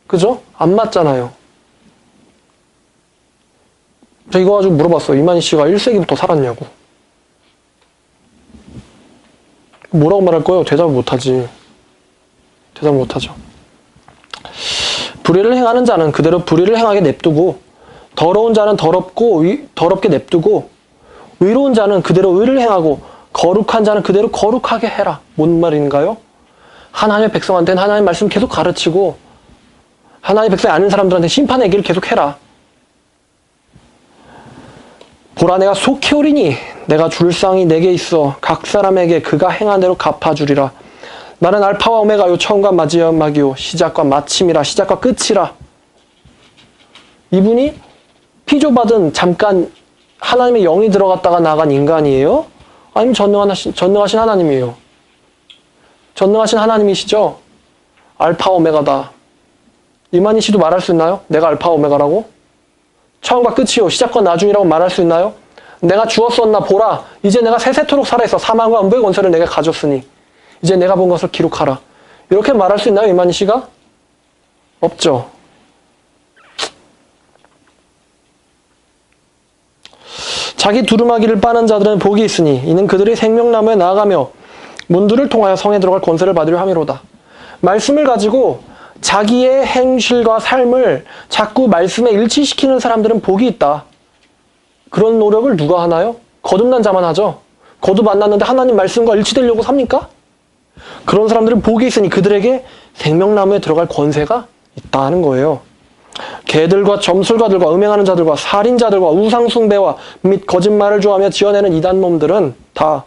그죠? 안 맞잖아요. 저 이거 가지고 물어봤어요. 이만희 씨가 1세기부터 살았냐고. 뭐라고 말할 거예요? 대답을 못하지. 대답을 못하죠. 불의를 행하는 자는 그대로 불의를 행하게 냅두고, 더러운 자는 더럽게 냅두고, 의로운 자는 그대로 의를 행하고, 거룩한 자는 그대로 거룩하게 해라. 뭔 말인가요? 하나님의 백성한테는 하나님의 말씀 계속 가르치고, 하나님의 백성이 아닌 사람들한테 심판의 얘기를 계속 해라. 보라, 내가 속히 오리니 내가 줄 상이 내게 있어 각 사람에게 그가 행한 대로 갚아주리라. 나는 알파와 오메가요, 처음과 마지막이요, 시작과 마침이라. 시작과 끝이라. 이분이 피조받은 잠깐 하나님의 영이 들어갔다가 나간 인간이에요? 아니면 전능하신 하나님이에요? 전능하신 하나님이시죠? 알파 오메가다. 이만희 씨도 말할 수 있나요? 내가 알파 오메가라고? 처음과 끝이요, 시작과 나중이라고 말할 수 있나요? 내가 주었었나 보라, 이제 내가 세세토록 살아있어. 사망과 음부의 권세를 내게 가졌으니 이제 내가 본 것을 기록하라. 이렇게 말할 수 있나요, 이만희 씨가? 없죠. 자기 두루마기를 빠는 자들은 복이 있으니 이는 그들이 생명나무에 나아가며 문들을 통하여 성에 들어갈 권세를 받으려 함이로다. 말씀을 가지고 자기의 행실과 삶을 자꾸 말씀에 일치시키는 사람들은 복이 있다. 그런 노력을 누가 하나요? 거듭난 자만 하죠. 거듭 만났는데 하나님 말씀과 일치되려고 삽니까? 그런 사람들은 복이 있으니 그들에게 생명나무에 들어갈 권세가 있다는 거예요. 개들과 점술가들과 음행하는 자들과 살인자들과 우상숭배와 및 거짓말을 좋아하며 지어내는 이단놈들은 다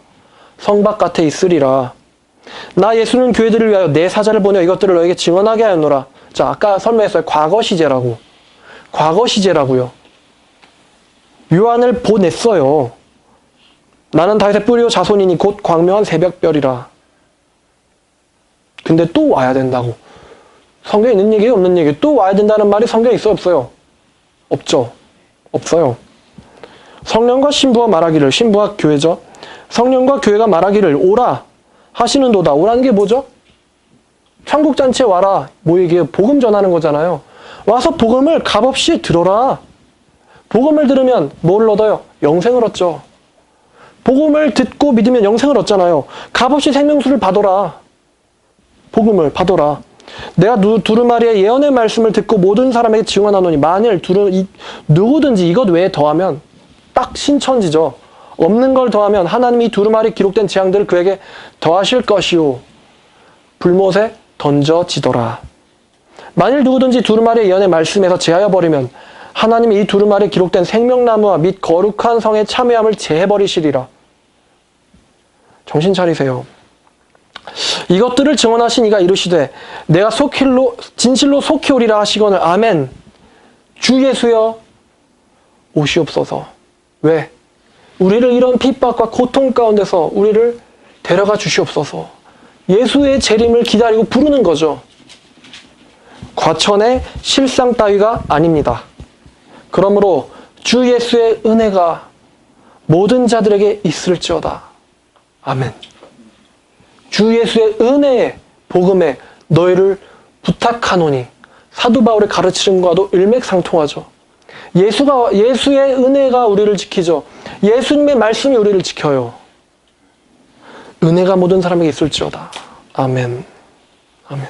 성밖 곁에 있으리라. 나 예수는 교회들을 위하여 내 사자를 보내 이것들을 너에게 증언하게 하였노라. 자, 아까 설명했어요. 과거 시제라고. 과거 시제라고요. 요한을 보냈어요. 나는 다윗의 뿌리요 자손이니 곧 광명한 새벽별이라. 근데 또 와야 된다고. 성경에 있는 얘기예요, 없는 얘기예요? 또 와야 된다는 말이 성경에 있어요, 없어요? 없죠. 없어요. 성령과 신부가 말하기를, 신부와 교회죠. 성령과 교회가 말하기를 오라 하시는도다. 오라는 게 뭐죠? 천국잔치에 와라. 뭐 얘기해요? 복음 전하는 거잖아요. 와서 복음을 값없이 들어라. 복음을 들으면 뭘 얻어요? 영생을 얻죠. 복음을 듣고 믿으면 영생을 얻잖아요. 값없이 생명수를 받아라. 복음을 받아라. 내가 두루마리의 예언의 말씀을 듣고 모든 사람에게 증언하노니 만일 누구든지 이것 외에 더하면 딱 신천지죠. 없는 걸 더하면 하나님이 두루마리 기록된 재앙들을 그에게 더하실 것이요 불못에 던져지더라. 만일 누구든지 두루마리의 예언의 말씀에서 제하여 버리면 하나님이 이 두루마리에 기록된 생명나무와 및 거룩한 성의 참여함을 제해버리시리라. 정신 차리세요. 이것들을 증언하신 이가 이르시되 내가 진실로 속히 오리라 하시거늘 아멘. 주 예수여 오시옵소서. 왜? 우리를 이런 핍박과 고통 가운데서 우리를 데려가 주시옵소서. 예수의 재림을 기다리고 부르는 거죠. 과천의 실상 따위가 아닙니다. 그러므로 주 예수의 은혜가 모든 자들에게 있을지어다. 아멘. 주 예수의 은혜의 복음에 너희를 부탁하노니. 사도 바울의 가르침과도 일맥상통하죠. 예수의 은혜가 우리를 지키죠. 예수님의 말씀이 우리를 지켜요. 은혜가 모든 사람에게 있을지어다. 아멘. 아멘.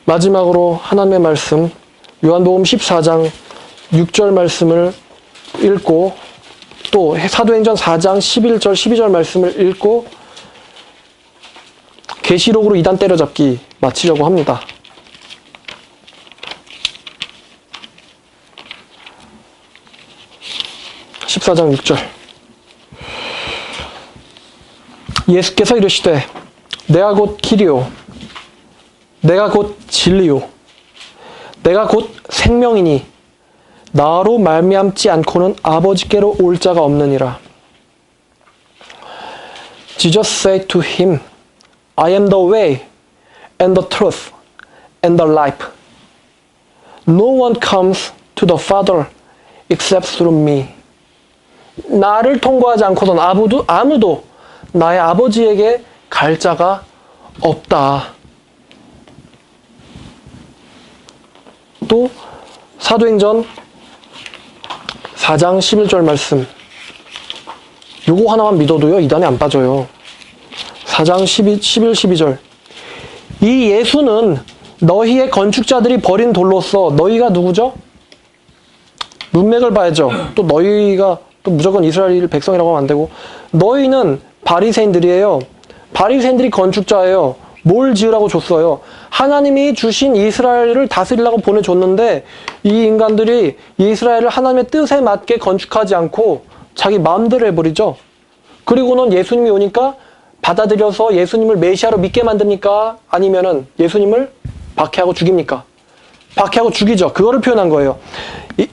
마지막으로 하나님의 말씀 요한복음 14장 6절 말씀을 읽고 또 사도행전 4장 11절 12절 말씀을 읽고 계시록으로 이단 때려잡기 마치려고 합니다. (14장 6절) 예수께서 이르시되 내가 곧 길이요 내가 곧 진리요 내가 곧 생명이니 나로 말미암지 않고는 아버지께로 올 자가 없느니라. Jesus said to him, I am the way, and the truth and the life. No one comes to the Father except through me. 나를 통과하지 않고선 아무도 나의 아버지에게 갈 자가 없다. 또 사도행전 4장 11절 말씀. 요거 하나만 믿어도요, 이단에 안 빠져요. 4장 11, 12절. 이 예수는 너희의 건축자들이 버린 돌로서 너희가 누구죠? 문맥을 봐야죠. 또 너희가 또 무조건 이스라엘 백성이라고 하면 안 되고, 너희는 바리새인들이에요. 바리새인들이 건축자예요. 뭘 지으라고 줬어요? 하나님이 주신 이스라엘을 다스리려고 보내줬는데 이 인간들이 이스라엘을 하나님의 뜻에 맞게 건축하지 않고 자기 마음대로 해버리죠. 그리고는 예수님이 오니까 받아들여서 예수님을 메시아로 믿게 만듭니까? 아니면은 예수님을 박해하고 죽입니까? 박해하고 죽이죠. 그거를 표현한 거예요.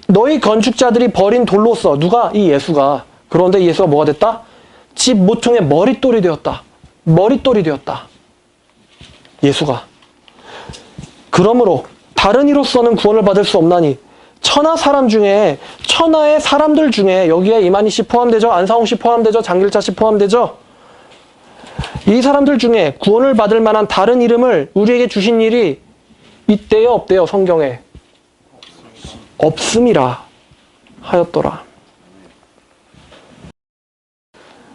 너희 건축자들이 버린 돌로서, 누가? 이 예수가. 그런데 예수가 뭐가 됐다? 집 모퉁이의 머릿돌이 되었다. 머릿돌이 되었다. 예수가. 그러므로 다른 이로서는 구원을 받을 수 없나니 천하의 사람들 중에 여기에 이만희 씨 포함되죠? 안상홍 씨 포함되죠? 장길자 씨 포함되죠? 이 사람들 중에 구원을 받을 만한 다른 이름을 우리에게 주신 일이 있대요, 없대요? 성경에 없음이라 하였더라.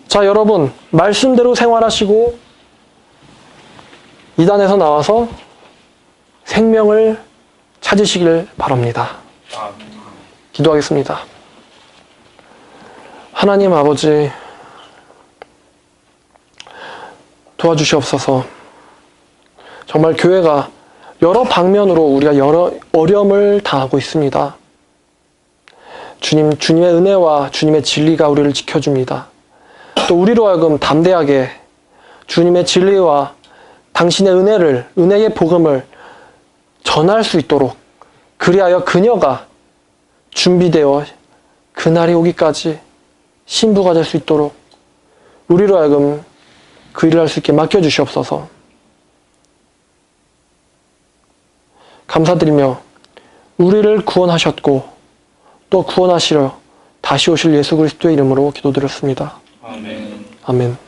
자, 여러분, 말씀대로 생활하시고 이단에서 나와서 생명을 찾으시길 바랍니다. 기도하겠습니다. 하나님 아버지, 도와주시옵소서. 정말 교회가 여러 방면으로 우리가 여러 어려움을 당하고 있습니다. 주님의 은혜와 주님의 진리가 우리를 지켜줍니다. 또 우리로 하여금 담대하게 주님의 진리와 당신의 은혜의 복음을 전할 수 있도록, 그리하여 그녀가 준비되어 그날이 오기까지 신부가 될 수 있도록 우리로 하여금 그 일을 할 수 있게 맡겨주시옵소서. 감사드리며 우리를 구원하셨고 또 구원하시려 다시 오실 예수 그리스도의 이름으로 기도드렸습니다. 아멘. 아멘.